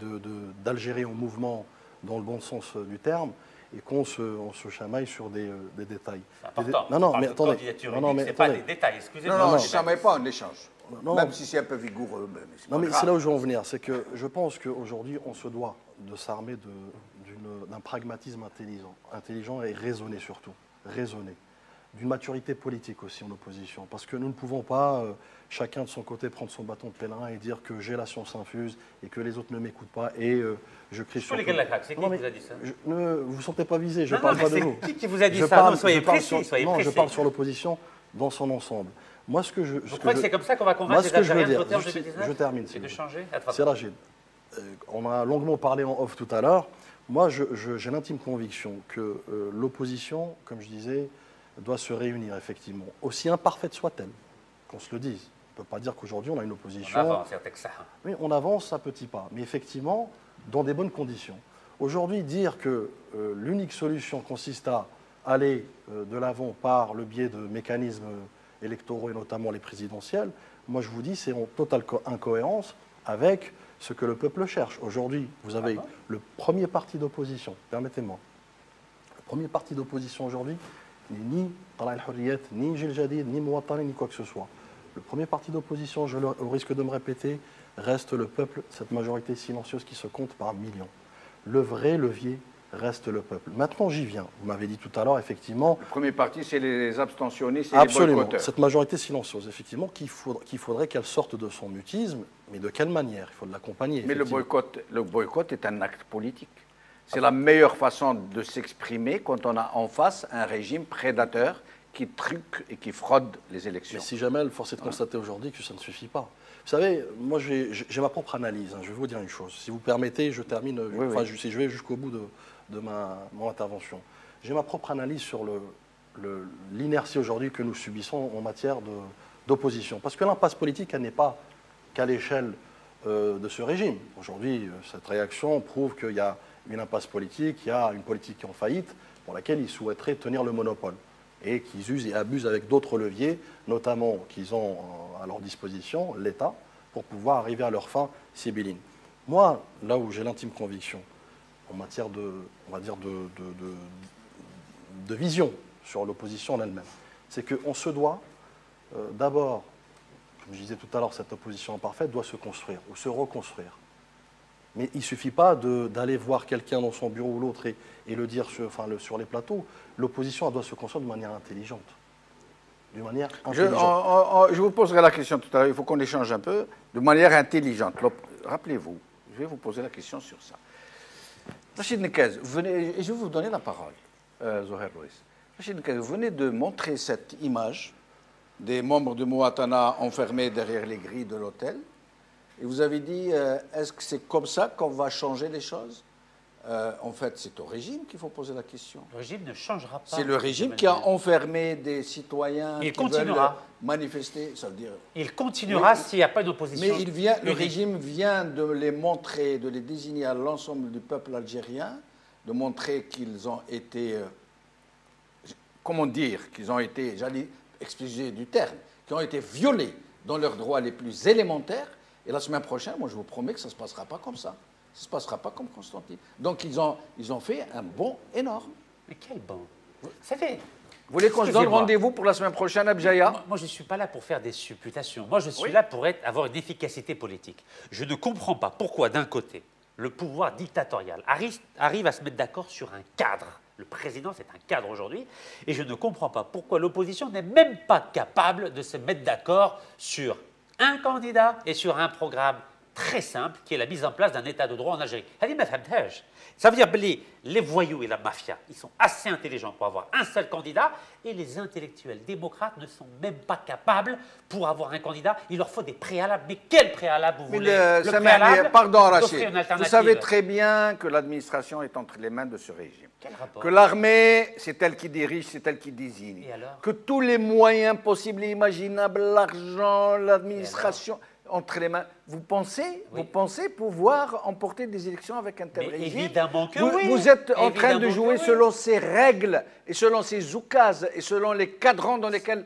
d'Algérie en mouvement dans le bon sens du terme, et qu'on se chamaille sur des détails. C'est important. Non, non, On parle mais de attendez. candidature Non, non, unique, mais c'est pas attendez. des détails, excusez-moi. Non, non, non. je ne savais pas en échange. Non. Même si c'est un peu vigoureux. Non, mais pas c'est grave. là où je veux en venir. C'est que je pense qu'aujourd'hui, on se doit de s'armer d'un pragmatisme intelligent et raisonné surtout. Raisonné. D'une maturité politique aussi en opposition. Parce que nous ne pouvons pas, chacun de son côté, prendre son bâton de pèlerin et dire que j'ai la science infuse et que les autres ne m'écoutent pas et je crie sur les tout. gars de la craque, c'est qui Non, qui mais vous a dit ça? Vous ne vous sentez pas visé, je Non, parle non, pas mais de vous. c'est qui vous a dit Je ça? parle- Non, soyez je parle précis, sur- soyez non, précis. je parle sur l'opposition. dans son ensemble. Moi, Vous croyez que c'est comme ça qu'on va convaincre les Algériens de voter en 2019 je termine, et de changer? C'est Rachid. On a longuement parlé en off tout à l'heure. Moi, j'ai l'intime conviction que l'opposition, comme je disais, doit se réunir, effectivement. Aussi imparfaite soit-elle, qu'on se le dise. On ne peut pas dire qu'aujourd'hui, on a une opposition... On avance, c'est ça. Oui, on avance à petits pas, mais effectivement, dans des bonnes conditions. Aujourd'hui, dire que l'unique solution consiste à aller de l'avant par le biais de mécanismes électoraux, et notamment les présidentielles, moi, je vous dis, c'est en totale incohérence avec ce que le peuple cherche. Aujourd'hui, vous avez le premier parti d'opposition, permettez-moi. Le premier parti d'opposition aujourd'hui n'est ni Tala al-Hurriyat, ni Jil Jadid, ni Mouattani, ni quoi que ce soit. Le premier parti d'opposition, au risque de me répéter, reste le peuple, cette majorité silencieuse qui se compte par millions. Le vrai levier reste le peuple. Maintenant, j'y viens. Vous m'avez dit tout à l'heure, effectivement... Le premier parti, c'est les abstentionnistes et absolument, les boycotteurs. Cette majorité silencieuse, effectivement, qu'il faudrait qu'elle sorte de son mutisme, mais de quelle manière? Il faut l'accompagner. Mais le boycott est un acte politique. C'est la meilleure façon de s'exprimer quand on a en face un régime prédateur qui truque et qui fraude les élections. Mais si jamais, force est de constater aujourd'hui que ça ne suffit pas. Vous savez, moi j'ai ma propre analyse. Je vais vous dire une chose. Si vous permettez, je termine, je vais jusqu'au bout de mon intervention. J'ai ma propre analyse sur l'inertie aujourd'hui que nous subissons en matière d'opposition. Parce que l'impasse politique, elle n'est pas qu'à l'échelle de ce régime. Aujourd'hui, cette réaction prouve qu'il y a une impasse politique, il y a une politique qui est en faillite, pour laquelle ils souhaiteraient tenir le monopole. Et qu'ils usent et abusent avec d'autres leviers, notamment qu'ils ont à leur disposition, l'État, pour pouvoir arriver à leur fin sibylline. Moi, là où j'ai l'intime conviction, en matière on va dire de vision sur l'opposition en elle-même, c'est qu'on se doit d'abord, comme je disais tout à l'heure, cette opposition imparfaite doit se construire ou se reconstruire. Mais il ne suffit pas d'aller voir quelqu'un dans son bureau ou l'autre et le dire sur les plateaux. L'opposition doit se construire de manière intelligente. De manière intelligente. Je vous poserai la question tout à l'heure, il faut qu'on échange un peu, de manière intelligente. Rappelez-vous, je vais vous poser la question sur ça. Rachid Nekez, venez, et je vais vous donner la parole, Zoher Louis. Rachid Nekez, vous venez de montrer cette image des membres de Mouattana enfermés derrière les grilles de l'hôtel. Et vous avez dit, est-ce que c'est comme ça qu'on va changer les choses? En fait, c'est au régime qu'il faut poser la question. Le régime ne changera pas. C'est le régime qui a enfermé des citoyens qui veulent manifester. Ça veut dire... Il continuera s'il n'y a pas d'opposition. Mais le régime vient de les montrer, de les désigner à l'ensemble du peuple algérien, de montrer qu'ils ont été, comment dire, qu'ils ont été, j'allais excuser du terme, qui ont été violés dans leurs droits les plus élémentaires. Et la semaine prochaine, moi, je vous promets que ça ne se passera pas comme ça. Ça ne se passera pas comme Constantine. Donc, ils ont fait un bond énorme. Mais quel bond? Ça fait... Vous voulez qu'on se donne rendez-vous pour la semaine prochaine à Bjaïa? Moi, je ne suis pas là pour faire des supputations. Moi, je suis là pour avoir une efficacité politique. Je ne comprends pas pourquoi, d'un côté, le pouvoir dictatorial arrive à se mettre d'accord sur un cadre. Le président, c'est un cadre aujourd'hui. Et je ne comprends pas pourquoi l'opposition n'est même pas capable de se mettre d'accord sur un candidat et sur un programme très simple qui est la mise en place d'un état de droit en Algérie. Ça veut dire que les voyous et la mafia, ils sont assez intelligents pour avoir un seul candidat et les intellectuels démocrates ne sont même pas capables pour avoir un candidat. Il leur faut des préalables. Mais quel préalable vous voulez? Le préalable, pardon, Rachid, vous savez très bien que l'administration est entre les mains de ce régime. Quel rapport? Que l'armée, c'est elle qui dirige, c'est elle qui désigne. Que tous les moyens possibles et imaginables, l'argent, l'administration... entre les mains. Vous pensez pouvoir emporter des élections avec un tel régime? Évidemment que vous êtes en train de jouer selon ces règles et selon ces oukases et selon les cadrans dans lesquels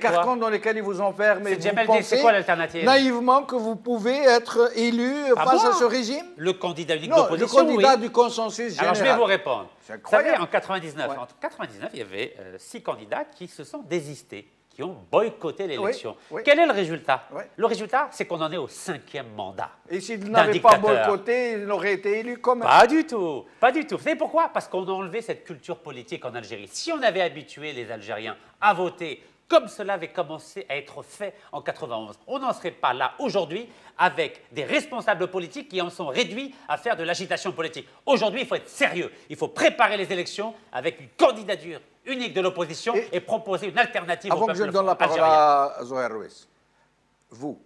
carcans dans lesquels ils vous enferment. Et vous pensez quoi l'alternative? Naïvement que vous pouvez être élu face à ce régime? Le candidat unique d'opposition, le candidat du consensus général. Alors je vais vous répondre. C'est incroyable. Vous savez, en 1999, il y avait 6 candidats qui se sont désistés, qui ont boycotté l'élection. Quel est le résultat? Le résultat, c'est qu'on en est au 5e mandat. Et s'ils n'avaient pas boycotté, ils n'auraient été élus comme... Pas du tout, pas du tout. Vous savez pourquoi? Parce qu'on a enlevé cette culture politique en Algérie. Si on avait habitué les Algériens à voter comme cela avait commencé à être fait en 91. On n'en serait pas là aujourd'hui avec des responsables politiques qui en sont réduits à faire de l'agitation politique. Aujourd'hui, il faut être sérieux. Il faut préparer les élections avec une candidature unique de l'opposition et proposer une alternative au peuple algérien. Avant que je donne la parole à Zoher Rouis, vous,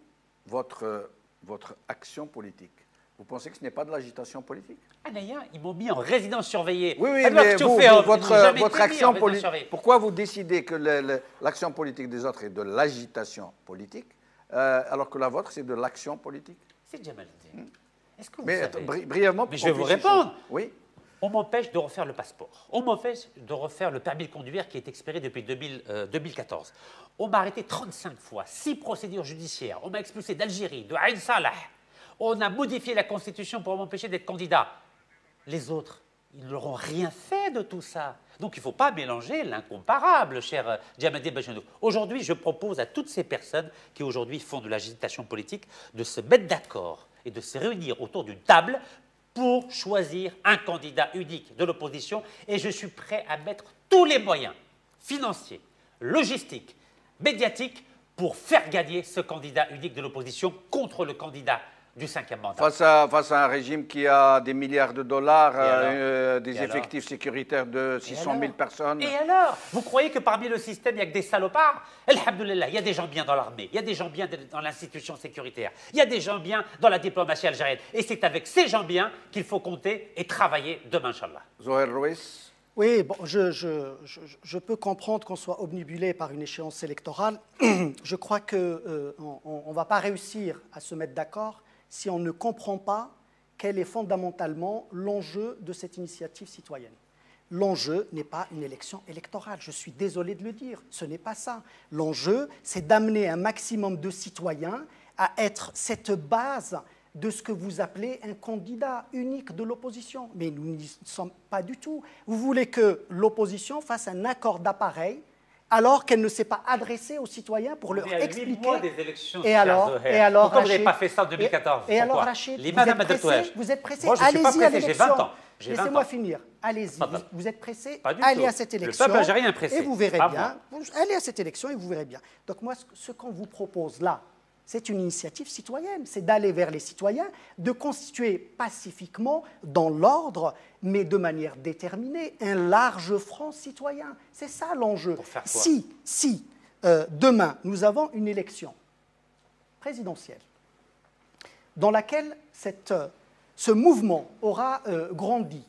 votre action politique, vous pensez que ce n'est pas de l'agitation politique? Naya, ils m'ont mis en résidence surveillée. Oui, oui, alors mais que votre action politique, pourquoi vous décidez que l'action politique des autres est de l'agitation politique, alors que la vôtre, c'est de l'action politique? C'est Djamaldine. Est-ce que vous mais savez... brièvement, mais je vais vous répondre. Oui. On m'empêche de refaire le passeport. On m'empêche de refaire le permis de conduire qui est expiré depuis 2014. On m'a arrêté 35 fois, 6 procédures judiciaires. On m'a expulsé d'Algérie, de Ain Salah. On a modifié la Constitution pour m'empêcher d'être candidat. Les autres, ils n'auront rien fait de tout ça. Donc il ne faut pas mélanger l'incomparable, cher Djamaldine Benchenou. Aujourd'hui, je propose à toutes ces personnes qui aujourd'hui font de l'agitation politique de se mettre d'accord et de se réunir autour d'une table pour choisir un candidat unique de l'opposition. Et je suis prêt à mettre tous les moyens financiers, logistiques, médiatiques pour faire gagner ce candidat unique de l'opposition contre le candidat du 5e mandat. Face à un régime qui a des milliards de dollars, des effectifs sécuritaires de 600 000 personnes. Et alors? Vous croyez que parmi le système, il n'y a que des salopards? Alhamdoulilah, il y a des gens bien dans l'armée, il y a des gens bien dans l'institution sécuritaire, il y a des gens bien dans la diplomatie algérienne. Et c'est avec ces gens bien qu'il faut compter et travailler demain, Inch'Allah. Zoher Rouis. Oui, bon, je peux comprendre qu'on soit obnubilé par une échéance électorale. Je crois qu'on ne va pas réussir à se mettre d'accord si on ne comprend pas quel est fondamentalement l'enjeu de cette initiative citoyenne. L'enjeu n'est pas une élection électorale, je suis désolé de le dire, ce n'est pas ça. L'enjeu, c'est d'amener un maximum de citoyens à être cette base de ce que vous appelez un candidat unique de l'opposition. Mais nous n'y sommes pas du tout. Vous voulez que l'opposition fasse un accord d'appareil alors qu'elle ne s'est pas adressée aux citoyens pour leur expliquer. 8 mois des élections, et alors, pourquoi vous n'avez pas fait ça en 2014? Et alors, Rachid, vous êtes pressé, moi, je ne suis pas allez-y à pressé, j'ai l'élection. 20 ans. Laissez-moi finir. Allez-y, vous êtes pressé, Pas du allez tout. à cette élection. Le peuple algérien est pressé. Et vous verrez Pas bien. Allez à cette élection et vous verrez bien. Donc moi, ce qu'on vous propose là, c'est une initiative citoyenne, c'est d'aller vers les citoyens, de constituer pacifiquement, dans l'ordre, mais de manière déterminée, un large front citoyen. C'est ça l'enjeu. Si demain, nous avons une élection présidentielle dans laquelle ce mouvement aura grandi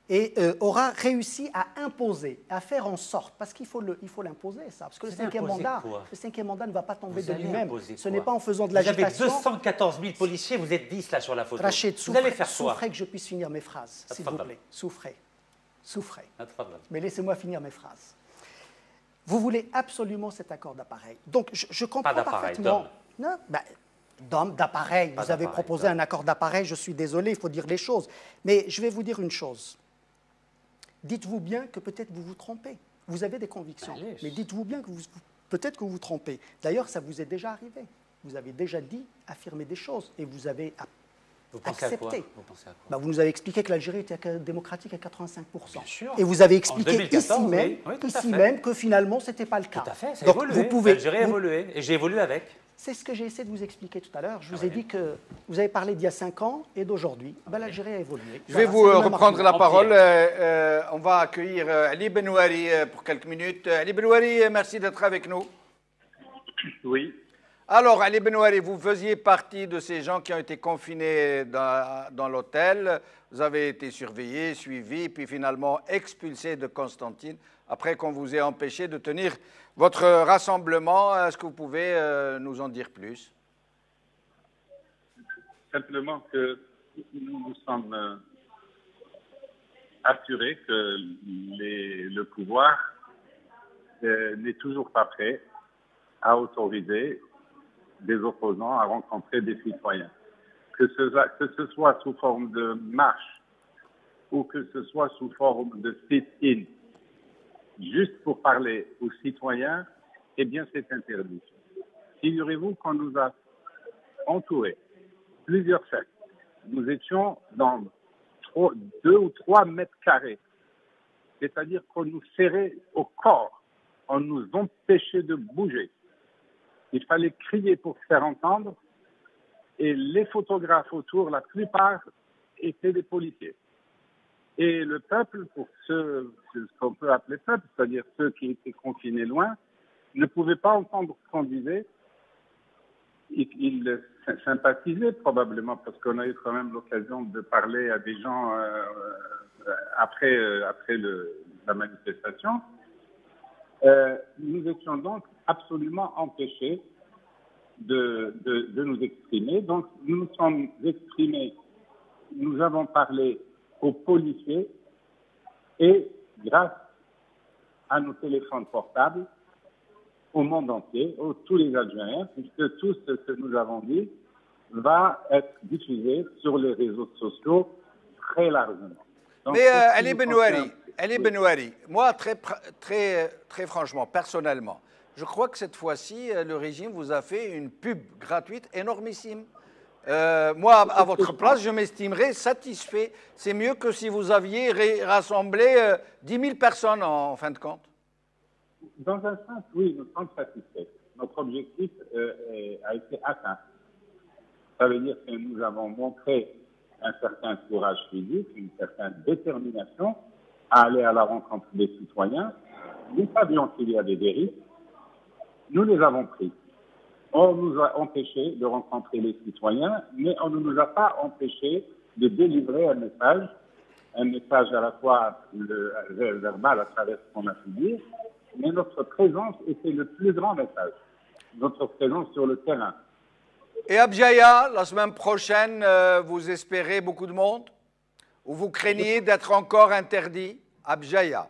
et aura réussi à imposer, à faire en sorte, parce qu'il faut l'imposer, ça, parce que le cinquième mandat ne va pas tomber de lui-même. Ce n'est pas en faisant de l'agitation. Vous avez 214 000 policiers, vous êtes 10 là sur la photo. Rachid, vous allez faire quoi? souffrez que je puisse finir mes phrases, s'il vous plaît. Souffrez. Mais laissez-moi finir mes phrases. Vous voulez absolument cet accord d'appareil. Donc, je comprends parfaitement. D'appareil. Vous avez proposé un accord d'appareil, je suis désolé, il faut dire les choses. Mais je vais vous dire une chose. Dites-vous bien que peut-être vous vous trompez. Vous avez des convictions, mais dites-vous bien que peut-être que vous vous trompez. D'ailleurs, ça vous est déjà arrivé. Vous avez déjà dit, affirmé des choses, et vous avez accepté. Vous nous avez expliqué que l'Algérie était démocratique à 85%. Bien sûr. Et vous avez expliqué 2014, ici même que finalement, ce n'était pas le cas. Tout à fait, ça a évolué. L'Algérie a évolué, et j'ai évolué avec. C'est ce que j'ai essayé de vous expliquer tout à l'heure. Je vous ai dit que vous avez parlé d'il y a 5 ans et d'aujourd'hui. L'Algérie a évolué. Je vais vous reprendre la parole. On va accueillir Ali Benouari pour quelques minutes. Ali Benouari, merci d'être avec nous. Oui. Alors, Ali Benouari, vous faisiez partie de ces gens qui ont été confinés dans l'hôtel. Vous avez été surveillé, suivi, puis finalement expulsé de Constantine après qu'on vous ait empêché de tenir votre rassemblement. Est-ce que vous pouvez nous en dire plus? Simplement que nous sommes assurés que le pouvoir n'est toujours pas prêt à autoriser des opposants à rencontrer des citoyens. Que ce soit sous forme de marche ou que ce soit sous forme de sit-in, juste pour parler aux citoyens, eh bien c'est interdit. Figurez-vous qu'on nous a entourés, plusieurs cercles. Nous étions dans 2 ou 3 mètres carrés, c'est-à-dire qu'on nous serrait au corps on nous empêchait de bouger. Il fallait crier pour se faire entendre et les photographes autour, la plupart, étaient des policiers. Et le peuple, pour ce qu'on peut appeler peuple, c'est-à-dire ceux qui étaient confinés loin, ne pouvaient pas entendre ce qu'on disait. Ils sympathisaient probablement parce qu'on a eu quand même l'occasion de parler à des gens après la manifestation. Nous étions donc absolument empêchés de nous exprimer. Donc nous nous sommes exprimés, nous avons parlé aux policiers et grâce à nos téléphones portables, au monde entier, tous les Algériens, puisque tout ce que nous avons dit va être diffusé sur les réseaux sociaux très largement. Donc, mais Ali Benouari, moi, très franchement, personnellement, je crois que cette fois-ci, le régime vous a fait une pub gratuite énormissime. Moi, à votre place, je m'estimerais satisfait. C'est mieux que si vous aviez rassemblé 10 000 personnes en fin de compte. Dans un sens, oui, nous sommes satisfaits. Notre objectif a été atteint. Ça veut dire que nous avons montré un certain courage physique, une certaine détermination à aller à la rencontre des citoyens. Nous savions qu'il y a des dérives. Nous les avons pris. On nous a empêchés de rencontrer les citoyens, mais on ne nous a pas empêchés de délivrer un message à la fois verbal à travers ce qu'on a pu dire, mais notre présence était le plus grand message, notre présence sur le terrain. Et à Bjaïa, la semaine prochaine, vous espérez beaucoup de monde? Ou vous craignez d'être encore interdit à Bjaïa?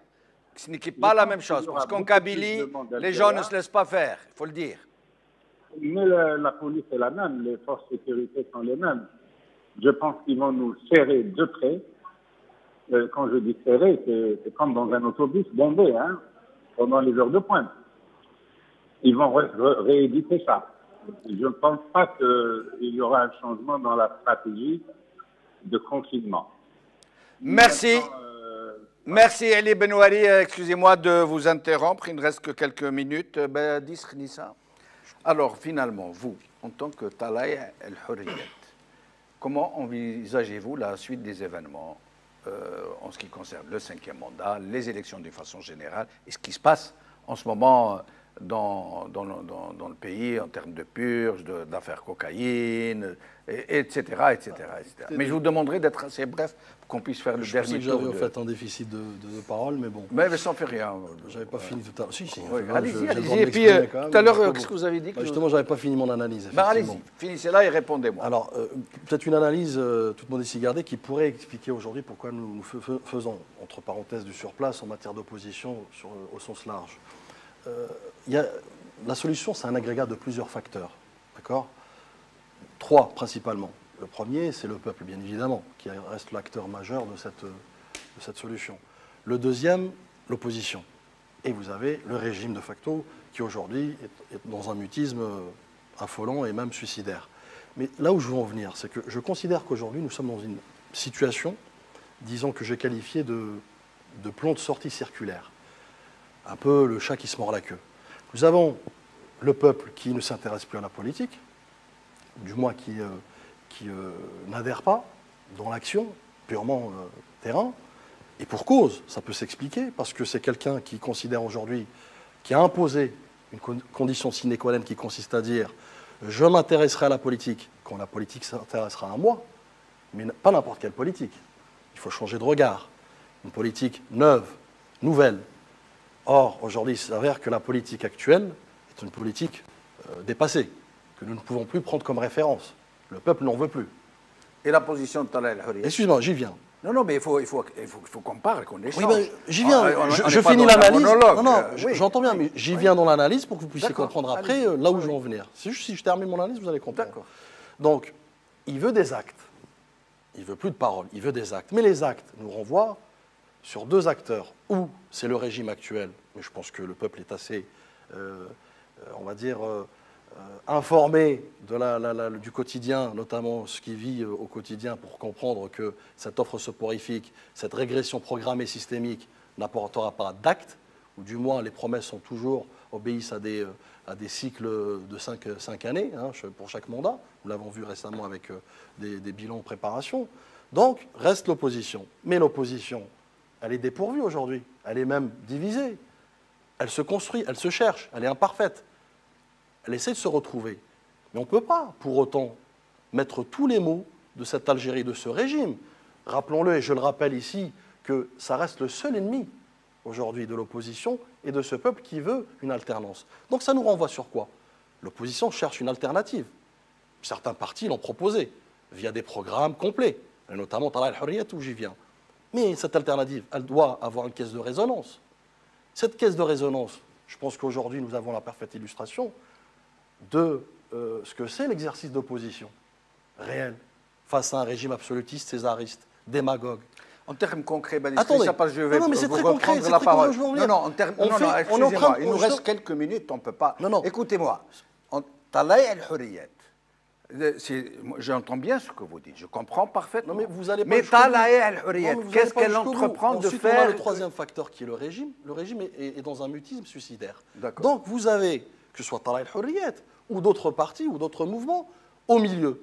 Ce n'est pas la même chose, parce qu'en Kabylie, les gens ne se laissent pas faire, il faut le dire. Mais la police est la même, les forces de sécurité sont les mêmes. Je pense qu'ils vont nous serrer de près. Quand je dis serrer, c'est comme dans un autobus bondé, hein, pendant les heures de pointe. Ils vont rééditer ça. Je ne pense pas qu'il y aura un changement dans la stratégie de confinement. Merci. Merci Ali Benouari. Excusez-moi de vous interrompre. Il ne reste que quelques minutes. Dis Nissa. Alors, finalement, vous, en tant que Talay el-Hurriyat, comment envisagez-vous la suite des événements en ce qui concerne le 5e mandat, les élections d'une façon générale, et ce qui se passe en ce moment dans le pays en termes de purge, d'affaires cocaïne, etc., etc., etc. Mais je vous demanderai d'être assez bref pour qu'on puisse faire le dernier tour. J'avais en fait un déficit de parole, mais bon. Mais ça ne fait rien. J'avais pas fini tout à l'heure. Si, oui, allez-y. Et puis, tout à l'heure, qu'est-ce que vous avez dit justement, j'avais pas fini mon analyse. Allez-y, finissez-la et répondez-moi. Alors, peut-être une analyse, toute modestie gardée, qui pourrait expliquer aujourd'hui pourquoi nous faisons, entre parenthèses, du surplace en matière d'opposition au sens large. La solution, c'est un agrégat de plusieurs facteurs, d'accord? 3 principalement. Le premier, c'est le peuple, bien évidemment, qui reste l'acteur majeur de cette solution. Le deuxième, l'opposition. Et vous avez le régime de facto, qui aujourd'hui est dans un mutisme affolant et même suicidaire. Mais là où je veux en venir, c'est que je considère qu'aujourd'hui, nous sommes dans une situation, disons que j'ai qualifié de plan de sortie circulaire. Un peu le chat qui se mord la queue. Nous avons le peuple qui ne s'intéresse plus à la politique, du moins qui n'adhère pas dans l'action purement terrain, et pour cause, ça peut s'expliquer, parce que c'est quelqu'un qui considère aujourd'hui, qui a imposé une condition sine qua non qui consiste à dire « je m'intéresserai à la politique quand la politique s'intéressera à moi », mais pas n'importe quelle politique. Il faut changer de regard. Une politique neuve, nouvelle. Or, aujourd'hui, il s'avère que la politique actuelle est une politique dépassée, que nous ne pouvons plus prendre comme référence. Le peuple n'en veut plus. Et la position de Talay el-Hurriyat? Excuse-moi, j'y viens. Non, mais il faut qu'on parle, qu'on échange. Oui, ben, j'y viens. Je finis l'analyse. Non, j'entends bien, mais j'y viens dans l'analyse pour que vous puissiez comprendre après là où je veux en venir. C'est juste si je termine mon analyse, vous allez comprendre. D'accord. Donc, il veut des actes. Il veut plus de paroles, il veut des actes. Mais les actes nous renvoient sur 2 acteurs. Ou c'est le régime actuel, mais je pense que le peuple est assez, on va dire, informé du quotidien, notamment ce qu'il vit au quotidien, pour comprendre que cette offre soporifique, cette régression programmée systémique n'apportera pas d'actes, ou du moins les promesses sont toujours, obéissent à des cycles de 5 années hein, pour chaque mandat. Nous l'avons vu récemment avec des bilans de préparation. Donc, reste l'opposition. Mais l'opposition, elle est dépourvue aujourd'hui. Elle est même divisée. Elle se construit, elle se cherche, elle est imparfaite. Elle essaie de se retrouver. Mais on ne peut pas, pour autant, mettre tous les maux de cette Algérie, de ce régime. Rappelons-le, et je le rappelle ici, que ça reste le seul ennemi aujourd'hui de l'opposition et de ce peuple qui veut une alternance. Donc ça nous renvoie sur quoi? L'opposition cherche une alternative. Certains partis l'ont proposé via des programmes complets, et notamment Tala al-Hurriyat où j'y viens. Mais cette alternative, elle doit avoir une caisse de résonance. Cette caisse de résonance, je pense qu'aujourd'hui nous avons la parfaite illustration de ce que c'est l'exercice d'opposition réel face à un régime absolutiste, césariste, démagogue. En termes concrets, attendez, je vais non, mais c'est vous très reprendre concret, la parole. Non, en termes, excusez-moi, il nous reste quelques minutes, on ne peut pas. Écoutez-moi, Talay al-Hurriyat, j'entends bien ce que vous dites, je comprends parfaitement. Non, mais vous allez pas mais Talay al-Hurriyat, qu'est-ce qu'elle entreprend de Ensuite, faire? On a le troisième facteur qui est le régime. Le régime est dans un mutisme suicidaire. Donc vous avez, que ce soit Talay al-Hurriyat ou d'autres partis ou d'autres mouvements, au milieu,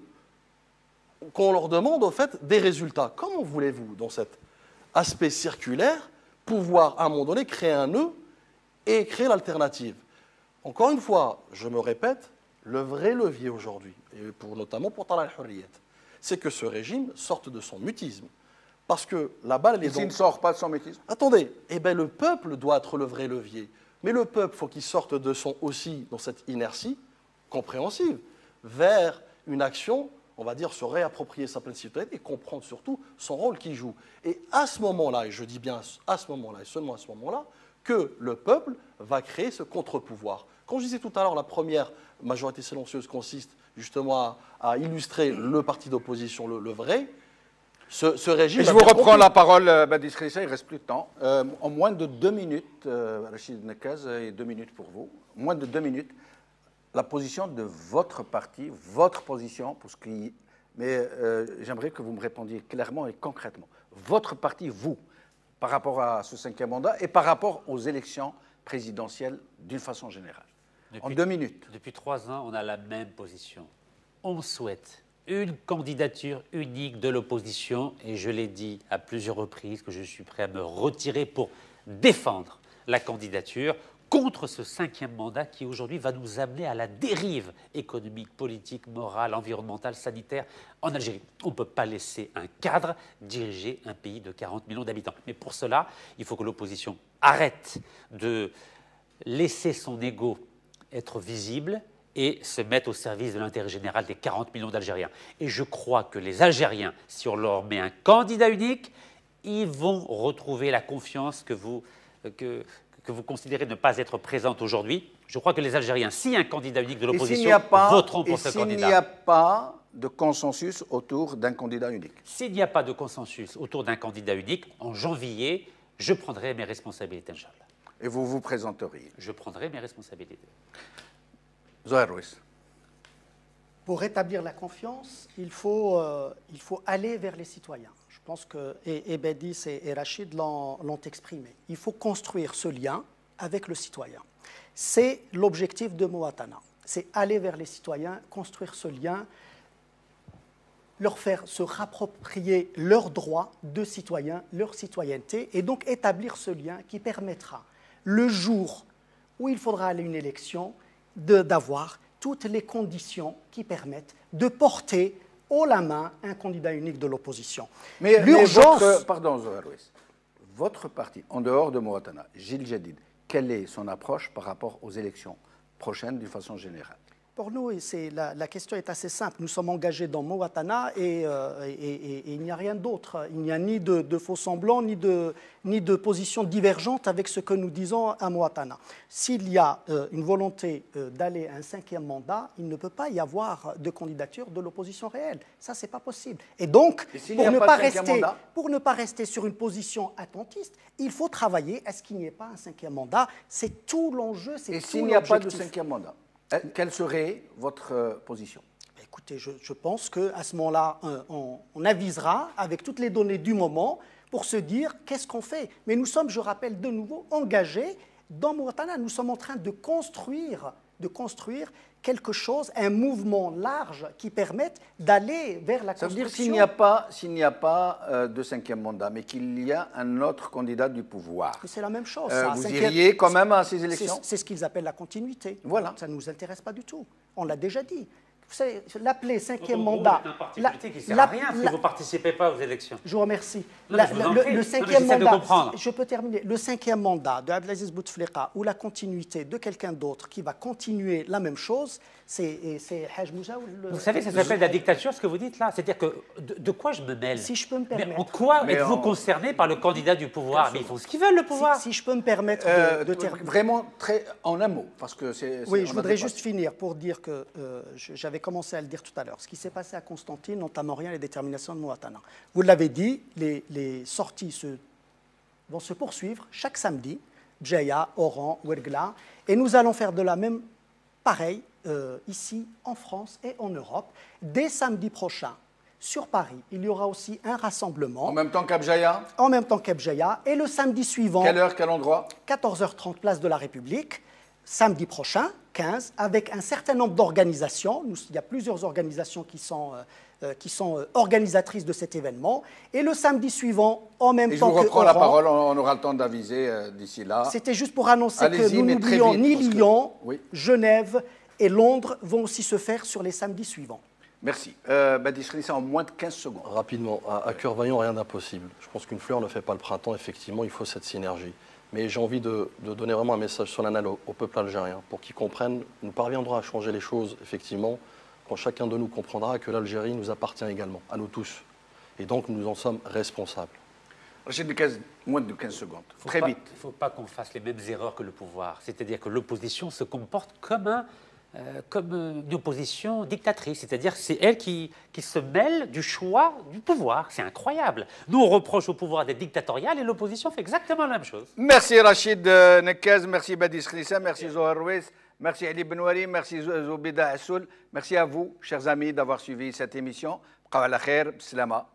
qu'on leur demande au fait des résultats. Comment voulez-vous, dans cet aspect circulaire, pouvoir à un moment donné créer un nœud et créer l'alternative? Encore une fois, je me répète, le vrai levier aujourd'hui, et notamment pour Talay al-Hurriyat, c'est que ce régime sorte de son mutisme. Parce que la balle, elle est S'il ne sort pas de son mutisme. Attendez, eh bien le peuple doit être le vrai levier. Mais le peuple, il faut qu'il sorte de son aussi, dans cette inertie compréhensive, vers une action, on va dire, se réapproprier sa pleine citoyenneté et comprendre surtout son rôle qu'il joue. Et à ce moment-là, et je dis bien à ce moment-là, et seulement à ce moment-là, que le peuple va créer ce contre-pouvoir. Quand je disais tout à l'heure, la première majorité silencieuse consiste justement à illustrer le parti d'opposition, le vrai, ce régime... Et je vous reprends la parole, Badis Rissa, il ne reste plus de temps. En moins de 2 minutes, Rachid Nekaz, et 2 minutes pour vous, moins de 2 minutes, la position de votre parti, votre position, mais j'aimerais que vous me répondiez clairement et concrètement. Votre parti, vous, par rapport à ce 5e mandat et par rapport aux élections présidentielles d'une façon générale. En 2 minutes. Depuis 3 ans, on a la même position. On souhaite une candidature unique de l'opposition et je l'ai dit à plusieurs reprises que je suis prêt à me retirer pour défendre la candidature contre ce 5e mandat qui aujourd'hui va nous amener à la dérive économique, politique, morale, environnementale, sanitaire en Algérie. On ne peut pas laisser un cadre diriger un pays de 40 millions d'habitants. Mais pour cela, il faut que l'opposition arrête de laisser son ego être visible et se mette au service de l'intérêt général des 40 millions d'Algériens. Et je crois que les Algériens, si on leur met un candidat unique, ils vont retrouver la confiance que vous considérez ne pas être présente aujourd'hui. Je crois que les Algériens, si un candidat unique de l'opposition, voteront pour ce candidat. S'il n'y a pas de consensus autour d'un candidat unique. S'il n'y a pas de consensus autour d'un candidat unique, en janvier, je prendrai mes responsabilités, Inch'Allah. Et vous vous présenteriez? Je prendrai mes responsabilités. Zohar Rouis. Pour rétablir la confiance, il faut aller vers les citoyens. Je pense que et Badis et Rachid l'ont exprimé. Il faut construire ce lien avec le citoyen. C'est l'objectif de Mouatana. C'est aller vers les citoyens, construire ce lien, leur faire se rapproprier leurs droits de citoyens, leur citoyenneté, et donc établir ce lien qui permettra, le jour où il faudra aller à une élection, d'avoir toutes les conditions qui permettent de porter haut la main un candidat unique de l'opposition. Mais l'urgence... Pardon, Zohar Rouis. Votre parti, en dehors de Mouatana, Jil Jadid, quelle est son approche par rapport aux élections prochaines d'une façon générale? Pour nous, la question est assez simple. Nous sommes engagés dans Mouatana et il n'y a rien d'autre. Il n'y a ni de faux semblants, ni de positions divergentes avec ce que nous disons à Mouatana. S'il y a une volonté d'aller à un 5e mandat, il ne peut pas y avoir de candidature de l'opposition réelle. Ça, ce n'est pas possible. Et donc, pour ne pas rester sur une position attentiste, il faut travailler à ce qu'il n'y ait pas un 5e mandat. C'est tout l'enjeu, c'est tout l'objectif. Et s'il n'y a pas de 5e mandat, quelle serait votre position? Écoutez, je pense qu'à ce moment-là, on avisera avec toutes les données du moment pour se dire qu'est-ce qu'on fait. Mais nous sommes, je rappelle de nouveau, engagés dans Mouatana, nous sommes en train de construire quelque chose, un mouvement large qui permette d'aller vers la Ça veut construction. dire s'il n'y a pas de 5e mandat, mais qu'il y a un autre candidat du pouvoir. C'est la même chose. Vous iriez quand même à ces élections? C'est ce qu'ils appellent la continuité. Voilà. Ça ne nous intéresse pas du tout. On l'a déjà dit. Vous savez, l'appeler 5e Donc, en gros, mandat. c'est un parti politique qui ne sert à rien si vous ne participez pas aux élections. Je vous remercie. Non, mais je vous en prie. Le Non, mais 5e j'essaie de mandat, comprendre. je peux terminer. Le 5e mandat de Abdelaziz Bouteflika ou la continuité de quelqu'un d'autre qui va continuer la même chose, c'est Haj Moussa ou le... Vous savez, ça s'appelle la dictature, ce que vous dites là. C'est-à-dire que de quoi je me mêle? Si je peux me Mais permettre. en quoi êtes-vous concerné par le candidat du pouvoir? Mais ils font ce qu'ils veulent, le pouvoir. Si je peux me permettre de terminer. Vraiment très en un mot, parce que c'est. Oui, je voudrais juste finir pour dire que j'avais commencé à le dire tout à l'heure. Ce qui s'est passé à Constantine n'entame en rien les déterminations de Mouatana. Vous l'avez dit, les sorties vont se poursuivre chaque samedi, Djaya, Oran, Ouergla, et nous allons faire de la même pareil ici en France et en Europe. Dès samedi prochain, sur Paris, il y aura aussi un rassemblement. En même temps qu'Abjaya? En même temps qu'Abjaya. Et le samedi suivant, Quelle heure, quel endroit? 14h30, place de la République. Samedi prochain, 15, avec un certain nombre d'organisations. Il y a plusieurs organisations qui sont organisatrices de cet événement. Et le samedi suivant, en même Et je temps vous que reprends la Oran, parole, on aura le temps d'aviser d'ici là. c'était juste pour annoncer que Allez-y, nous mais très n'oublions vite, ni parce que- Lyon, Oui. Genève et Londres vont aussi se faire sur les samedis suivants. Merci. Badi Srissa, en moins de 15 secondes. Rapidement, à cœur vaillant, rien d'impossible. Je pense qu'une fleur ne fait pas le printemps, effectivement, il faut cette synergie. Mais j'ai envie de donner vraiment un message solennel au peuple algérien pour qu'ils comprennent, nous parviendrons à changer les choses, effectivement, quand chacun de nous comprendra que l'Algérie nous appartient également, à nous tous. Et donc, nous en sommes responsables. Rachid Nekez, moins de 15 secondes. Très vite. Il ne faut pas qu'on fasse les mêmes erreurs que le pouvoir. C'est-à-dire que l'opposition se comporte comme une opposition dictatrice. C'est-à-dire que c'est elle qui se mêle du choix du pouvoir. C'est incroyable. Nous, on reproche au pouvoir d'être dictatorial et l'opposition fait exactement la même chose. Merci Rachid Nekez, merci Badi Srissa, merci Zohar Rouez, merci Ali Benouari, merci Zoubida Assoul. Merci à vous, chers amis, d'avoir suivi cette émission. Qawala khair, bislama.